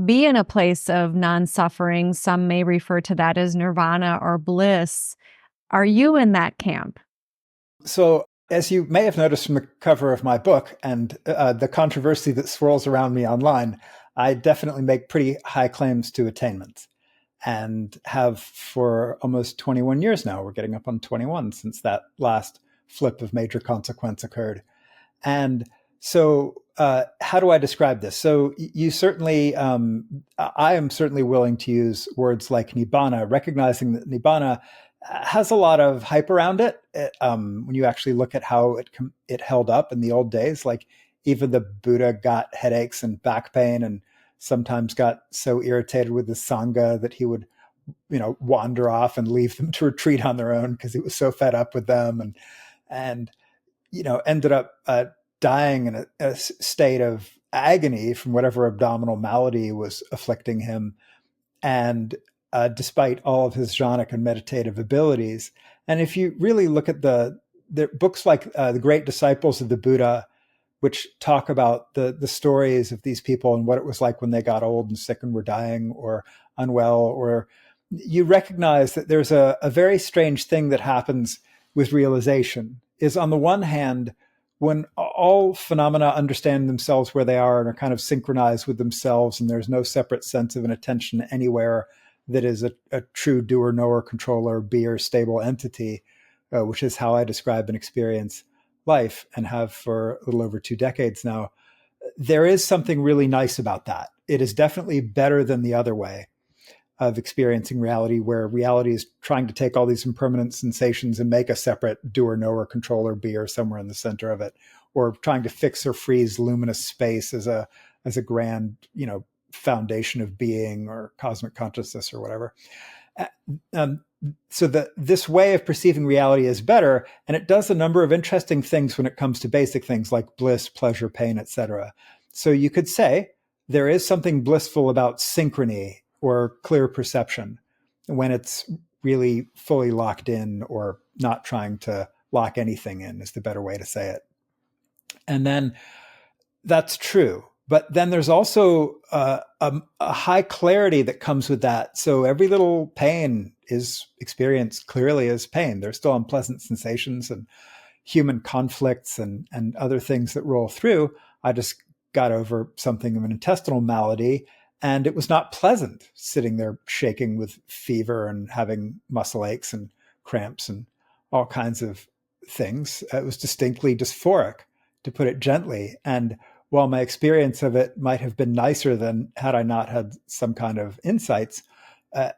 be in a place of non-suffering. Some may refer to that as nirvana or bliss. Are you in that camp? So, as you may have noticed from the cover of my book and the controversy that swirls around me online, I definitely make pretty high claims to attainment, and have for almost 21 years now. We're getting up on 21 since that last flip of major consequence occurred. And so how do I describe this? So you certainly, I am certainly willing to use words like Nibbana, recognizing that Nibbana has a lot of hype around it. When you actually look at how it held up in the old days, like even the Buddha got headaches and back pain, and sometimes got so irritated with the Sangha that he would, wander off and leave them to retreat on their own because he was so fed up with them, and ended up dying in a state of agony from whatever abdominal malady was afflicting him. And despite all of his jhanic and meditative abilities. And if you really look at the books like The Great Disciples of the Buddha, which talk about the stories of these people and what it was like when they got old and sick and were dying or unwell, or you recognize that there's a very strange thing that happens with realization. Is on the one hand, when all phenomena understand themselves where they are and are kind of synchronized with themselves, and there's no separate sense of an attention anywhere that is a true doer, knower, controller, beer, stable entity, which is how I describe and experience life and have for a little over 2 decades now. There is something really nice about that. It is definitely better than the other way of experiencing reality, where reality is trying to take all these impermanent sensations and make a separate doer, knower, controller, beer somewhere in the center of it, or trying to fix or freeze luminous space as a grand, foundation of being or cosmic consciousness or whatever. So this way of perceiving reality is better, and it does a number of interesting things when it comes to basic things like bliss, pleasure, pain, etc. So you could say there is something blissful about synchrony or clear perception when it's really fully locked in, or not trying to lock anything in is the better way to say it. And then that's true. But then there's also a high clarity that comes with that. So every little pain is experienced clearly as pain. There's still unpleasant sensations and human conflicts and other things that roll through. I just got over something of an intestinal malady, and it was not pleasant sitting there shaking with fever and having muscle aches and cramps and all kinds of things. It was distinctly dysphoric, to put it gently. And while my experience of it might have been nicer than had I not had some kind of insights,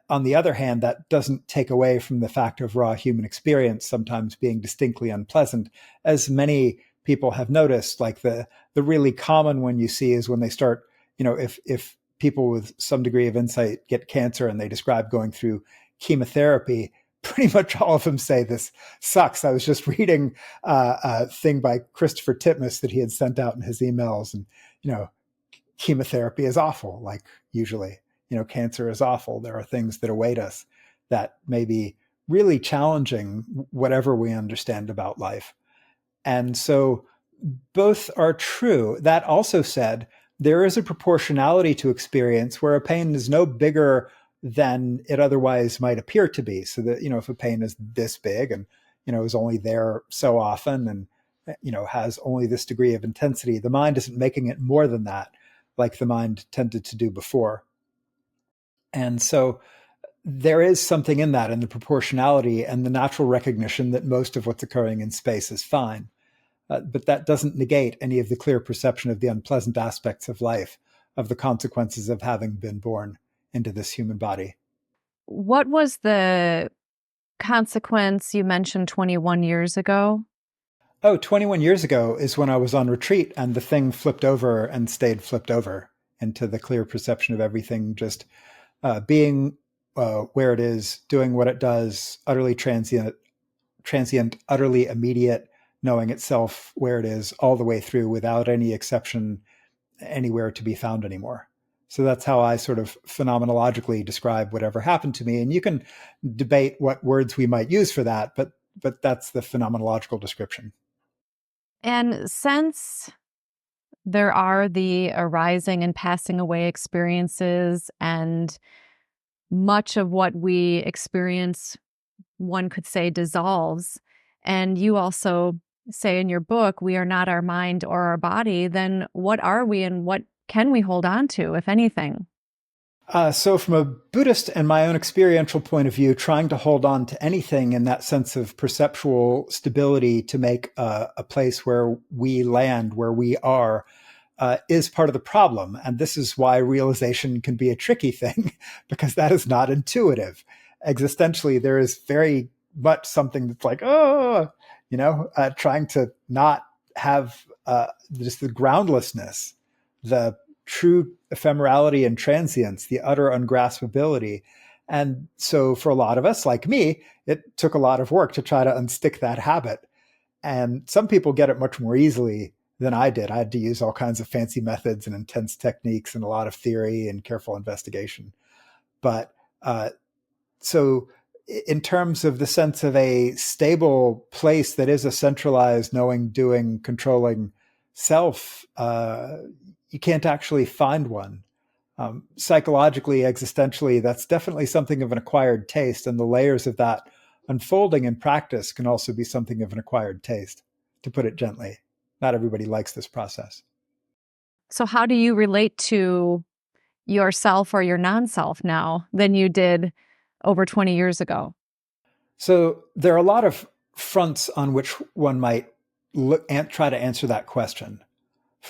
on the other hand, that doesn't take away from the fact of raw human experience sometimes being distinctly unpleasant, as many people have noticed. Like the really common one you see is when they start, if people with some degree of insight get cancer and they describe going through chemotherapy, pretty much all of them say this sucks. I was just reading a thing by Christopher Titmuss that he had sent out in his emails, and chemotherapy is awful. Like usually, cancer is awful. There are things that await us that may be really challenging, whatever we understand about life. And so both are true. That also said, there is a proportionality to experience where a pain is no bigger than it otherwise might appear to be. So that, if a pain is this big and, is only there so often and, has only this degree of intensity, the mind isn't making it more than that, like the mind tended to do before. And so there is something in that, in the proportionality and the natural recognition that most of what's occurring in space is fine. But that doesn't negate any of the clear perception of the unpleasant aspects of life, of the consequences of having been born into this human body. What was the consequence you mentioned 21 years ago? 21 years ago is when I was on retreat and the thing flipped over and stayed flipped over into the clear perception of everything just being where it is, doing what it does, utterly transient, utterly immediate, knowing itself where it is all the way through without any exception anywhere to be found anymore. So that's how I sort of phenomenologically describe whatever happened to me. And you can debate what words we might use for that, but that's the phenomenological description. And since there are the arising and passing away experiences, and much of what we experience, one could say, dissolves, and you also say in your book, we are not our mind or our body, then what are we and what can we hold on to, if anything? So from a Buddhist and my own experiential point of view, trying to hold on to anything in that sense of perceptual stability to make a place where we land, where we are, is part of the problem. And this is why realization can be a tricky thing, because that is not intuitive. Existentially, there is very much something that's like, trying to not have just the groundlessness, the true ephemerality and transience, the utter ungraspability. And so for a lot of us, like me, it took a lot of work to try to unstick that habit. And some people get it much more easily than I did. I had to use all kinds of fancy methods and intense techniques and a lot of theory and careful investigation. But so in terms of the sense of a stable place that is a centralized knowing, doing, controlling self, you can't actually find one. Psychologically, existentially, that's definitely something of an acquired taste. And the layers of that unfolding in practice can also be something of an acquired taste, to put it gently. Not everybody likes this process. So how do you relate to yourself or your non-self now than you did over 20 years ago? So there are a lot of fronts on which one might look and try to answer that question.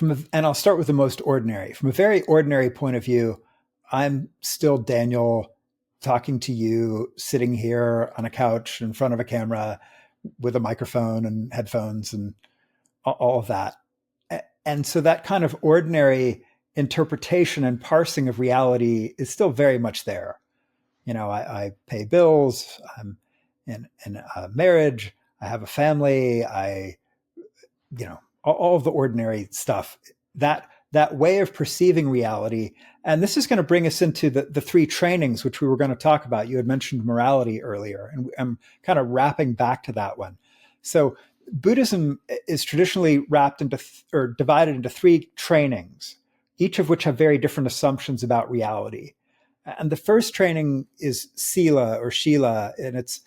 And I'll start with the most ordinary. From a very ordinary point of view, I'm still Daniel talking to you, sitting here on a couch in front of a camera with a microphone and headphones and all of that. And so that kind of ordinary interpretation and parsing of reality is still very much there. I pay bills, I'm in a marriage, I have a family, all of the ordinary stuff, that way of perceiving reality. And this is going to bring us into the three trainings, which we were going to talk about. You had mentioned morality earlier, and I'm kind of wrapping back to that one. So Buddhism is traditionally wrapped into or divided into three trainings, each of which have very different assumptions about reality. And the first training is sila or shila, and it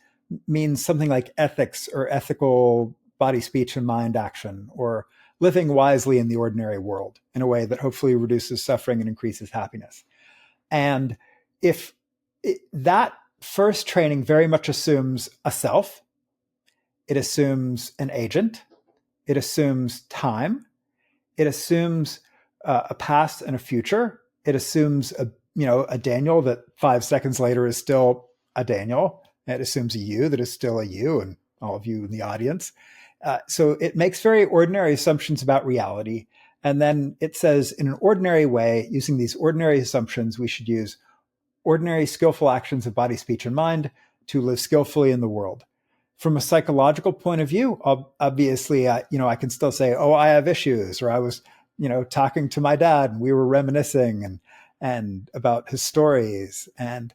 means something like ethics or ethical body, speech, and mind action, or living wisely in the ordinary world in a way that hopefully reduces suffering and increases happiness. And if that first training very much assumes a self, it assumes an agent, it assumes time, it assumes a past and a future, it assumes a Daniel that 5 seconds later is still a Daniel, it assumes a you that is still a you, and all of you in the audience. So it makes very ordinary assumptions about reality. And then it says, in an ordinary way, using these ordinary assumptions, we should use ordinary skillful actions of body, speech, and mind to live skillfully in the world. From a psychological point of view, obviously, I can still say, oh, I have issues, or I was, talking to my dad and we were reminiscing and about his stories, and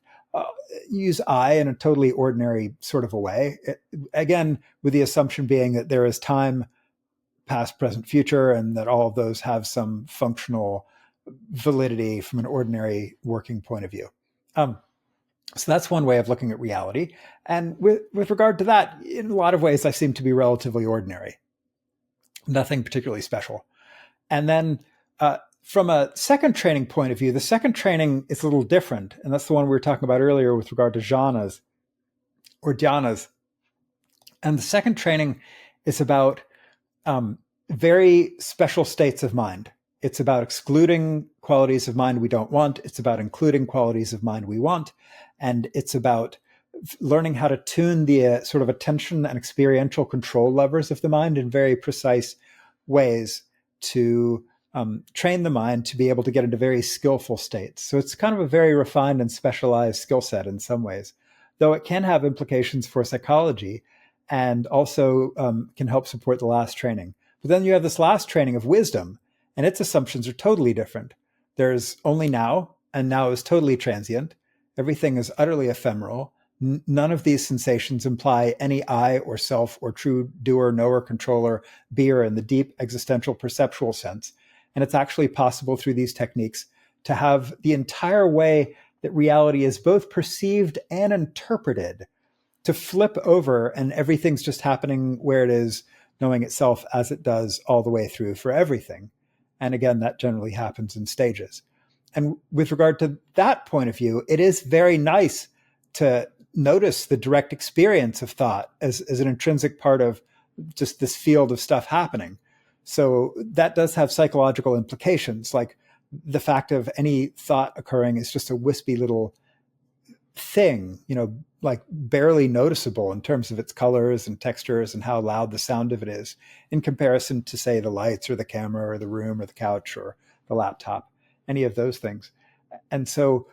use I in a totally ordinary sort of a way. Again, with the assumption being that there is time, past, present, future, and that all of those have some functional validity from an ordinary working point of view. So that's one way of looking at reality. And with regard to that, in a lot of ways, I seem to be relatively ordinary. Nothing particularly special. And then from a second training point of view, the second training is a little different. And that's the one we were talking about earlier with regard to jhanas or dhyanas. And the second training is about very special states of mind. It's about excluding qualities of mind we don't want. It's about including qualities of mind we want. And it's about learning how to tune the sort of attention and experiential control levers of the mind in very precise ways to train the mind to be able to get into very skillful states. So it's kind of a very refined and specialized skill set in some ways, though it can have implications for psychology and also can help support the last training. But then you have this last training of wisdom, and its assumptions are totally different. There's only now, and now is totally transient. Everything is utterly ephemeral. None of these sensations imply any I or self or true doer, knower, controller, beer in the deep existential perceptual sense. And it's actually possible through these techniques to have the entire way that reality is both perceived and interpreted to flip over, and everything's just happening where it is, knowing itself as it does all the way through for everything. And again, that generally happens in stages. And with regard to that point of view, it is very nice to notice the direct experience of thought as an intrinsic part of just this field of stuff happening. So that does have psychological implications, like the fact of any thought occurring is just a wispy little thing, like barely noticeable in terms of its colors and textures and how loud the sound of it is in comparison to, say, the lights or the camera or the room or the couch or the laptop, any of those things. And so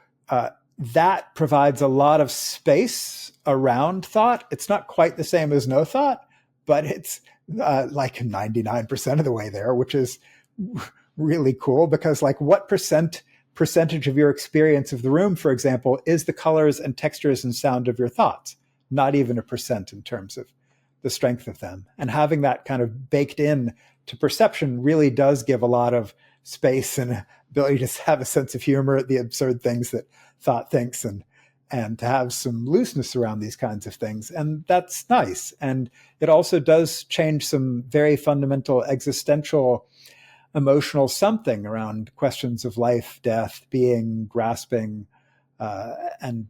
that provides a lot of space around thought. It's not quite the same as no thought, but it's like 99% of the way there, which is really cool because like what percentage of your experience of the room, for example, is the colors and textures and sound of your thoughts? Not even a percent in terms of the strength of them. And having that kind of baked in to perception really does give a lot of space and ability to have a sense of humor at the absurd things that thought thinks and to have some looseness around these kinds of things. And that's nice. And it also does change some very fundamental existential emotional something around questions of life, death, being, grasping, and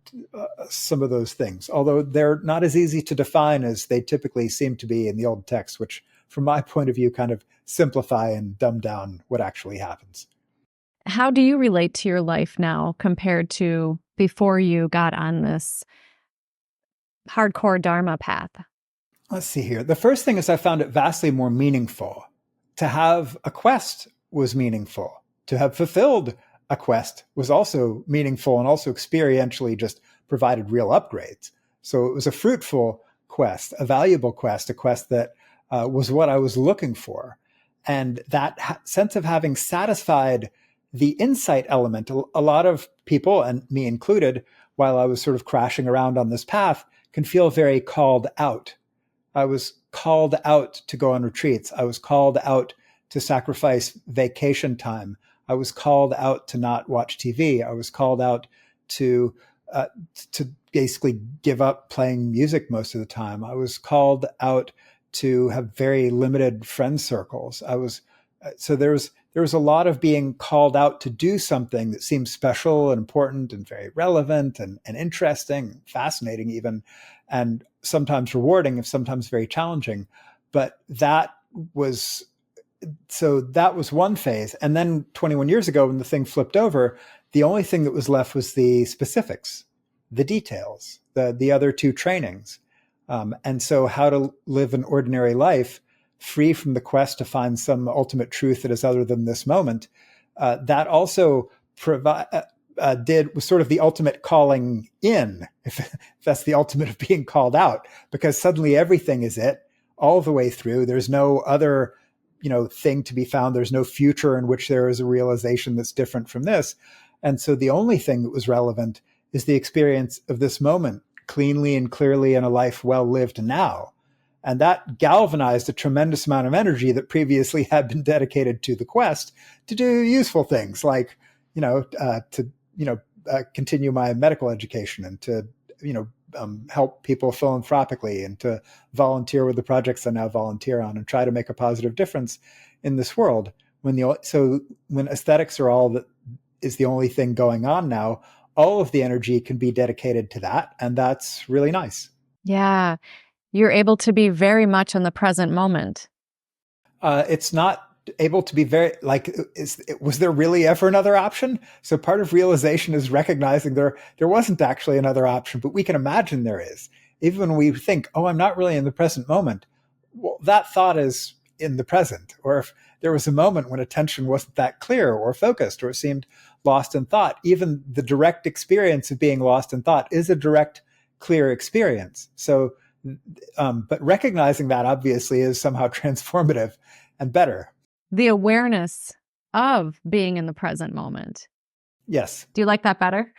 some of those things. Although they're not as easy to define as they typically seem to be in the old text, which from my point of view kind of simplify and dumb down what actually happens. How do you relate to your life now compared to before you got on this hardcore Dharma path? Let's see here. The first thing is I found it vastly more meaningful. To have a quest was meaningful. To have fulfilled a quest was also meaningful and also experientially just provided real upgrades. So it was a fruitful quest, a valuable quest, a quest that was what I was looking for. And that sense of having satisfied the insight element, a lot of people, and me included, while I was sort of crashing around on this path, can feel very called out. I was called out to go on retreats. I was called out to sacrifice vacation time. I was called out to not watch TV. I was called out to basically give up playing music most of the time. I was called out to have very limited friend circles. So there was a lot of being called out to do something that seemed special and important and very relevant and interesting, fascinating even, and sometimes rewarding, if sometimes very challenging. But that was one phase. And then 21 years ago, when the thing flipped over, the only thing that was left was the specifics, the details, the other two trainings. And so how to live an ordinary life free from the quest to find some ultimate truth that is other than this moment, that also did was sort of the ultimate calling in, if that's the ultimate of being called out, because suddenly everything is it all the way through. There's no other, thing to be found. There's no future in which there is a realization that's different from this. And so the only thing that was relevant is the experience of this moment, cleanly and clearly in a life well lived now. And that galvanized a tremendous amount of energy that previously had been dedicated to the quest to do useful things like, continue my medical education and to, help people philanthropically and to volunteer with the projects I now volunteer on and try to make a positive difference in this world. When aesthetics are all that is the only thing going on now, all of the energy can be dedicated to that. And that's really nice. Yeah. You're able to be very much in the present moment. It's not able to be very, was there really ever another option? So part of realization is recognizing there wasn't actually another option, but we can imagine there is. Even when we think, oh, I'm not really in the present moment, well, that thought is in the present. Or if there was a moment when attention wasn't that clear or focused or seemed lost in thought, even the direct experience of being lost in thought is a direct, clear experience. So, but recognizing that obviously is somehow transformative and better. The awareness of being in the present moment. Yes. Do you like that better?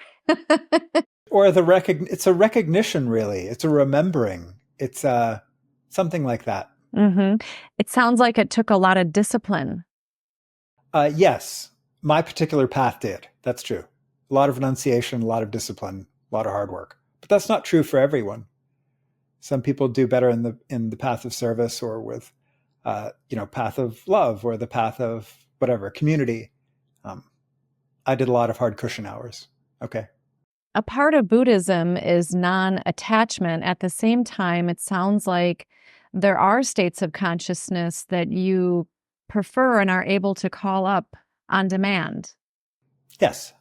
Or it's a recognition, really. It's a remembering. It's something like that. Mm-hmm. It sounds like it took a lot of discipline. Yes. My particular path did. That's true. A lot of renunciation, a lot of discipline, a lot of hard work. But that's not true for everyone. Some people do better in the path of service or with path of love or the path of whatever, community. I did a lot of hard cushion hours. Okay. A part of Buddhism is non-attachment. At the same time, it sounds like there are states of consciousness that you prefer and are able to call up on demand. Yes.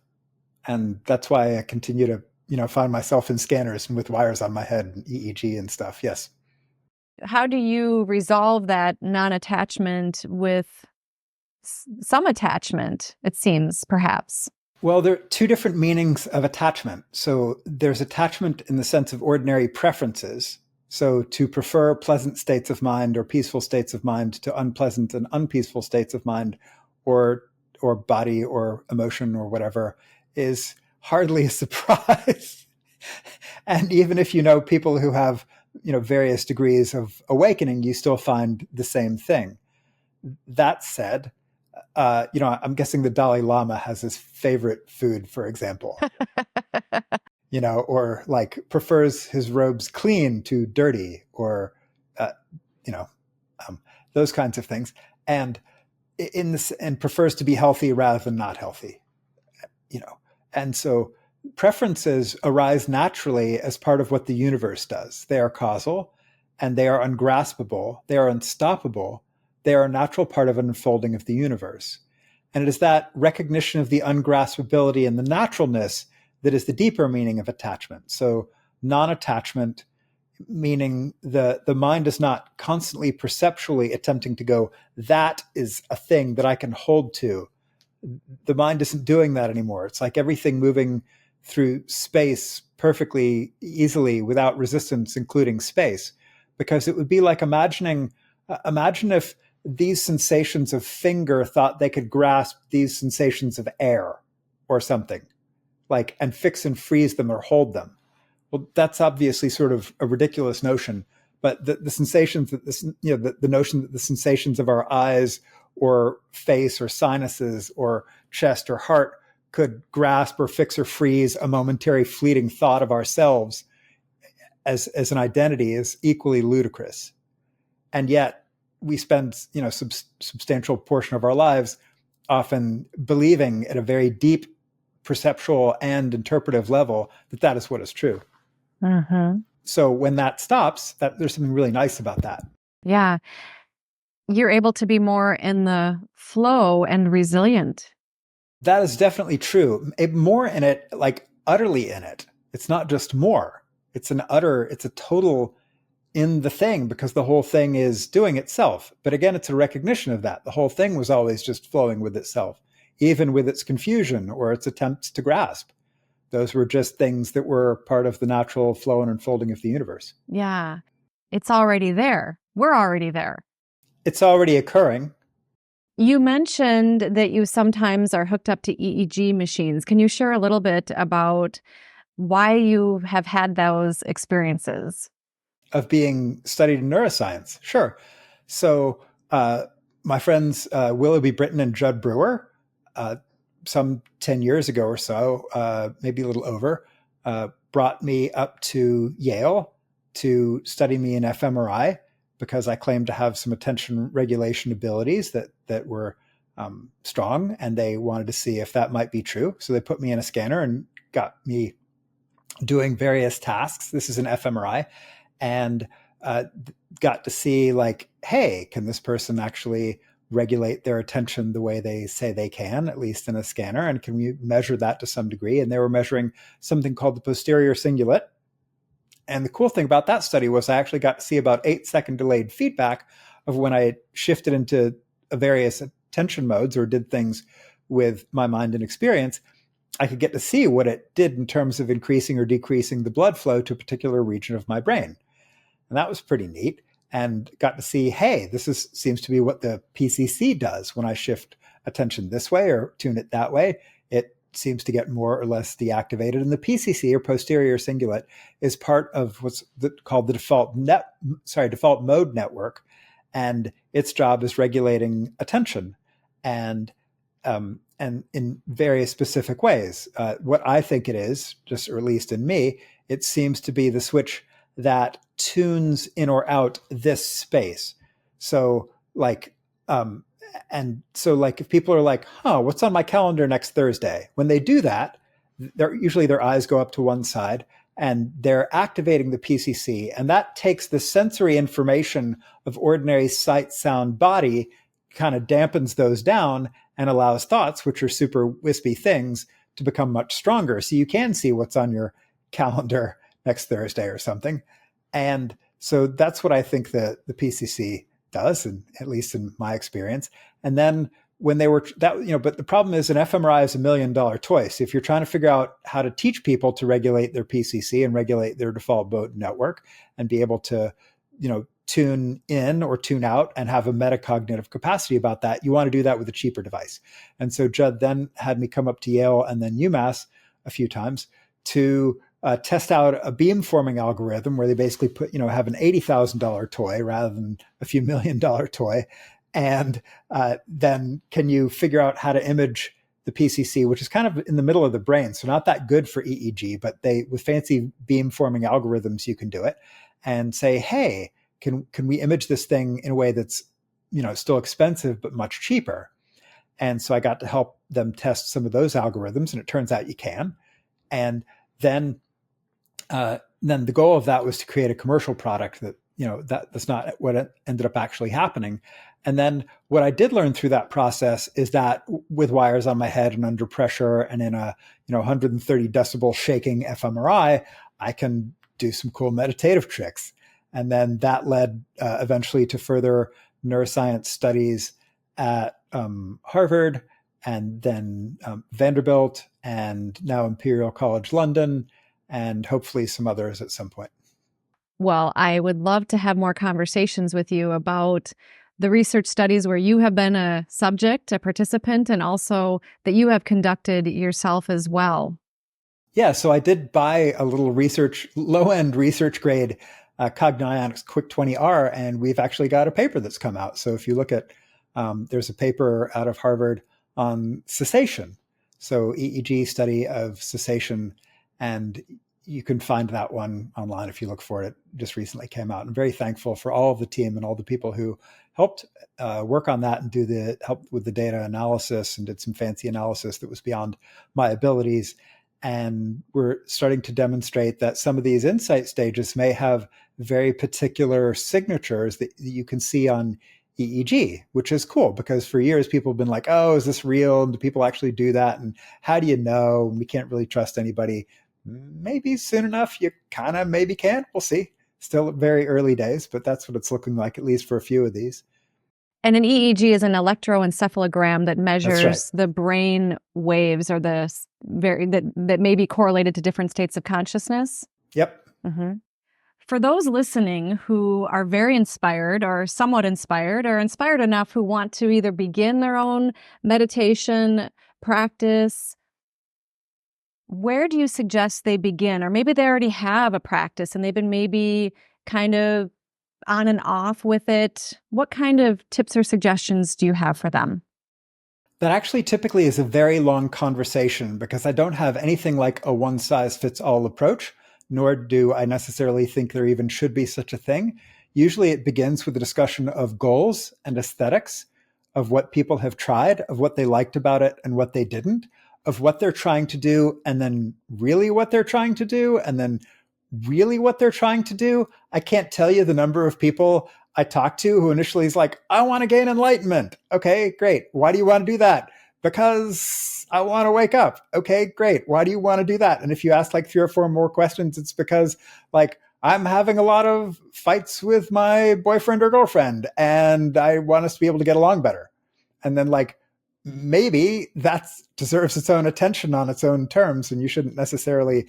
And that's why I continue to, find myself in scanners and with wires on my head and EEG and stuff. Yes. How do you resolve that non-attachment with some attachment, it seems, perhaps? Well, there are two different meanings of attachment. So there's attachment in the sense of ordinary preferences. So to prefer pleasant states of mind or peaceful states of mind to unpleasant and unpeaceful states of mind or body or emotion or whatever is hardly a surprise. And even if you know people who have various degrees of awakening, you still find the same thing. That said, I'm guessing the Dalai Lama has his favorite food, for example, or like prefers his robes clean to dirty or, those kinds of things. And and prefers to be healthy rather than not healthy, And so preferences arise naturally as part of what the universe does. They are causal and they are ungraspable. They are unstoppable. They are a natural part of an unfolding of the universe. And it is that recognition of the ungraspability and the naturalness that is the deeper meaning of attachment. So non-attachment, meaning the mind is not constantly perceptually attempting to go, that is a thing that I can hold to. The mind isn't doing that anymore. It's like everything moving through space perfectly easily without resistance, including space, because it would be like imagine if these sensations of finger thought they could grasp these sensations of air or something, and fix and freeze them or hold them. Well, that's obviously sort of a ridiculous notion, but the sensations that the notion that the sensations of our eyes or face or sinuses or chest or heart could grasp or fix or freeze a momentary fleeting thought of ourselves as an identity is equally ludicrous. And yet we spend, substantial portion of our lives often believing at a very deep perceptual and interpretive level that is what is true. Mm-hmm. So when that stops, there's something really nice about that. Yeah. You're able to be more in the flow and resilient. That is definitely true. More in it, like utterly in it. It's not just more. It's a total in the thing because the whole thing is doing itself. But again, it's a recognition of that. The whole thing was always just flowing with itself. even with its confusion or its attempts to grasp. Those were just things that were part of the natural flow and unfolding of the universe. Yeah. It's already there. We're already there. It's already occurring. You mentioned that you sometimes are hooked up to EEG machines. Can you share a little bit about why you have had those experiences? Of being studied in neuroscience. Sure. So my friends Willoughby Britton and Judd Brewer, some 10 years ago or so, maybe a little over, brought me up to Yale to study me in fMRI because I claimed to have some attention regulation abilities that were strong, and they wanted to see if that might be true. So they put me in a scanner and got me doing various tasks. This is an fMRI. And got to see like, hey, can this person actually regulate their attention the way they say they can, at least in a scanner? And can we measure that to some degree? And they were measuring something called the posterior cingulate. And the cool thing about that study was I actually got to see about 8-second delayed feedback of when I shifted into various attention modes or did things with my mind and experience. I could get to see what it did in terms of increasing or decreasing the blood flow to a particular region of my brain. And that was pretty neat, and got to see, hey, seems to be what the PCC does when I shift attention this way or tune it that way. It seems to get more or less deactivated. And the PCC, or posterior cingulate, is part of what's called the default mode network, and its job is regulating attention, and in various specific ways. What I think it is, just or at least in me, it seems to be the switch that tunes in or out this space. So like, if people are like, what's on my calendar next Thursday? When they do that, usually their eyes go up to one side and they're activating the PCC. And that takes the sensory information of ordinary sight, sound, body, kind of dampens those down and allows thoughts, which are super wispy things, to become much stronger. So you can see what's on your calendar next Thursday or something. And so that's what I think the PCC does, and at least in my experience. And then when they were but the problem is an fMRI is $1 million toy. So if you're trying to figure out how to teach people to regulate their PCC and regulate their default mode network and be able to, tune in or tune out and have a metacognitive capacity about that, you want to do that with a cheaper device. And so Judd then had me come up to Yale and then UMass a few times to test out a beamforming algorithm where they basically have an $80,000 toy rather than a few $1 million toy. And then can you figure out how to image the PCC, which is kind of in the middle of the brain. So not that good for EEG, but with fancy beamforming algorithms, you can do it and say, hey, can we image this thing in a way that's, still expensive, but much cheaper? And so I got to help them test some of those algorithms, and it turns out you can. And then the goal of that was to create a commercial product that's not what ended up actually happening. And then what I did learn through that process is that with wires on my head and under pressure and in a 130 decibel shaking fMRI, I can do some cool meditative tricks. And then that led eventually to further neuroscience studies at Harvard, and then Vanderbilt, and now Imperial College London, and hopefully some others at some point. Well, I would love to have more conversations with you about the research studies where you have been a subject, a participant, and also that you have conducted yourself as well. Yeah, so I did buy a little low-end research grade Cognionics Quick 20R, and we've actually got a paper that's come out. So if you look at, there's a paper out of Harvard on cessation. So EEG study of cessation, and you can find that one online if you look for it. It just recently came out. I'm very thankful for all of the team and all the people who helped work on that and help with the data analysis and did some fancy analysis that was beyond my abilities. And we're starting to demonstrate that some of these insight stages may have very particular signatures that you can see on EEG, which is cool because for years people have been like, oh, is this real? And do people actually do that? And how do you know? We can't really trust anybody. Maybe soon enough, you kind of maybe can. We'll see. Still very early days, but that's what it's looking like, at least for a few of these. And an EEG is an electroencephalogram that measures That's right. the brain waves or that may be correlated to different states of consciousness. Yep. Mm-hmm. For those listening who are very inspired or somewhat inspired or inspired enough who want to either begin their own meditation practice, where do you suggest they begin? Or maybe they already have a practice and they've been maybe kind of on and off with it. What kind of tips or suggestions do you have for them? That actually typically is a very long conversation because I don't have anything like a one-size-fits-all approach, nor do I necessarily think there even should be such a thing. Usually it begins with a discussion of goals and aesthetics, of what people have tried, of what they liked about it and what they didn't, of what they're trying to do, and then really what they're trying to do, and then really what they're trying to do. I can't tell you the number of people I talked to who initially is like, I want to gain enlightenment. Okay, great. Why do you want to do that? Because I want to wake up. Okay, great. Why do you want to do that? And if you ask like 3 or 4 more questions, it's because like I'm having a lot of fights with my boyfriend or girlfriend and I want us to be able to get along better. And then like, maybe that deserves its own attention on its own terms, and you shouldn't necessarily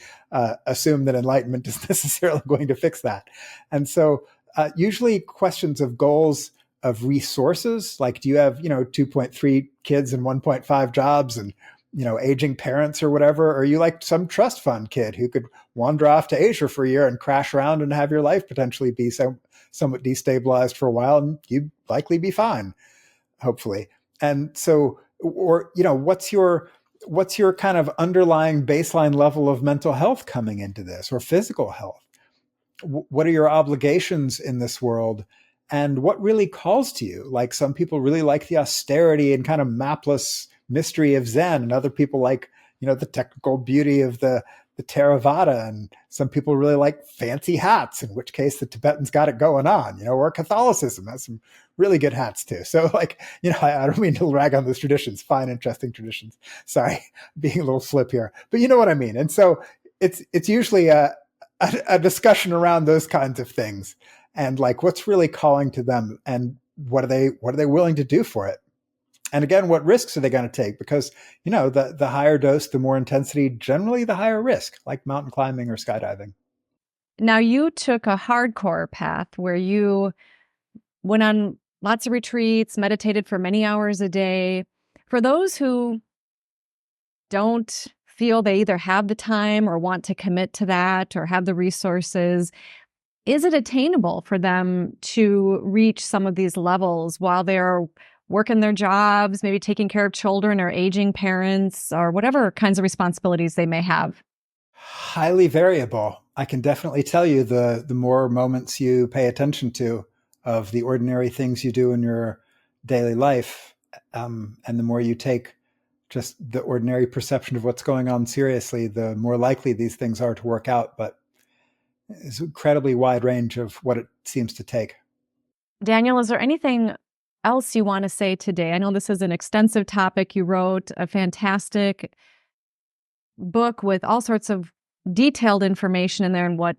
assume that enlightenment is necessarily going to fix that. And so usually questions of goals, of resources, like do you have, 2.3 kids and 1.5 jobs and, aging parents or whatever? Or are you like some trust fund kid who could wander off to Asia for a year and crash around and have your life potentially be somewhat destabilized for a while, and you'd likely be fine, hopefully. And so, or, what's your kind of underlying baseline level of mental health coming into this, or physical health? What are your obligations in this world? And what really calls to you? Like some people really like the austerity and kind of mapless mystery of Zen, and other people like, the technical beauty of the Theravada, and some people really like fancy hats, in which case the Tibetans got it going on, or Catholicism has some really good hats too. So like, I don't mean to rag on those traditions, fine, interesting traditions. Sorry, being a little flip here, but you know what I mean. And so it's usually a discussion around those kinds of things, and like what's really calling to them, and what are they willing to do for it? And again, what risks are they going to take? Because, the higher dose, the more intensity, generally the higher risk, like mountain climbing or skydiving. Now, you took a hardcore path where you went on lots of retreats, meditated for many hours a day. For those who don't feel they either have the time or want to commit to that or have the resources, is it attainable for them to reach some of these levels while they're working their jobs, maybe taking care of children or aging parents or whatever kinds of responsibilities they may have? Highly variable. I can definitely tell you the more moments you pay attention to of the ordinary things you do in your daily life, and the more you take just the ordinary perception of what's going on seriously, the more likely these things are to work out. But it's an incredibly wide range of what it seems to take. Daniel, is there anything else you want to say today? I know this is an extensive topic. You wrote a fantastic book with all sorts of detailed information in there and what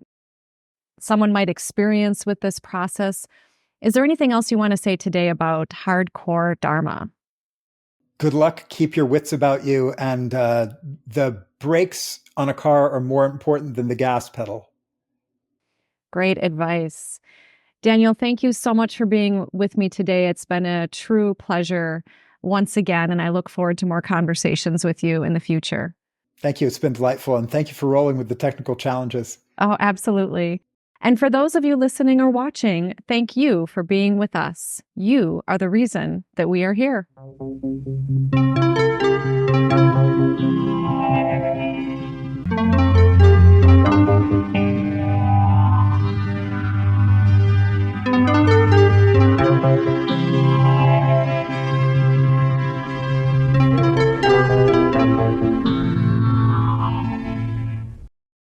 someone might experience with this process. Is there anything else you want to say today about hardcore Dharma? Good luck. Keep your wits about you. And the brakes on a car are more important than the gas pedal. Great advice. Daniel, thank you so much for being with me today. It's been a true pleasure once again, and I look forward to more conversations with you in the future. Thank you. It's been delightful, and thank you for rolling with the technical challenges. Oh, absolutely. And for those of you listening or watching, thank you for being with us. You are the reason that we are here.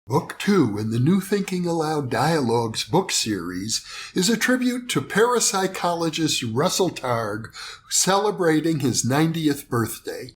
Book 2 in the New Thinking Aloud Dialogues book series is a tribute to parapsychologist Russell Targ celebrating his 90th birthday.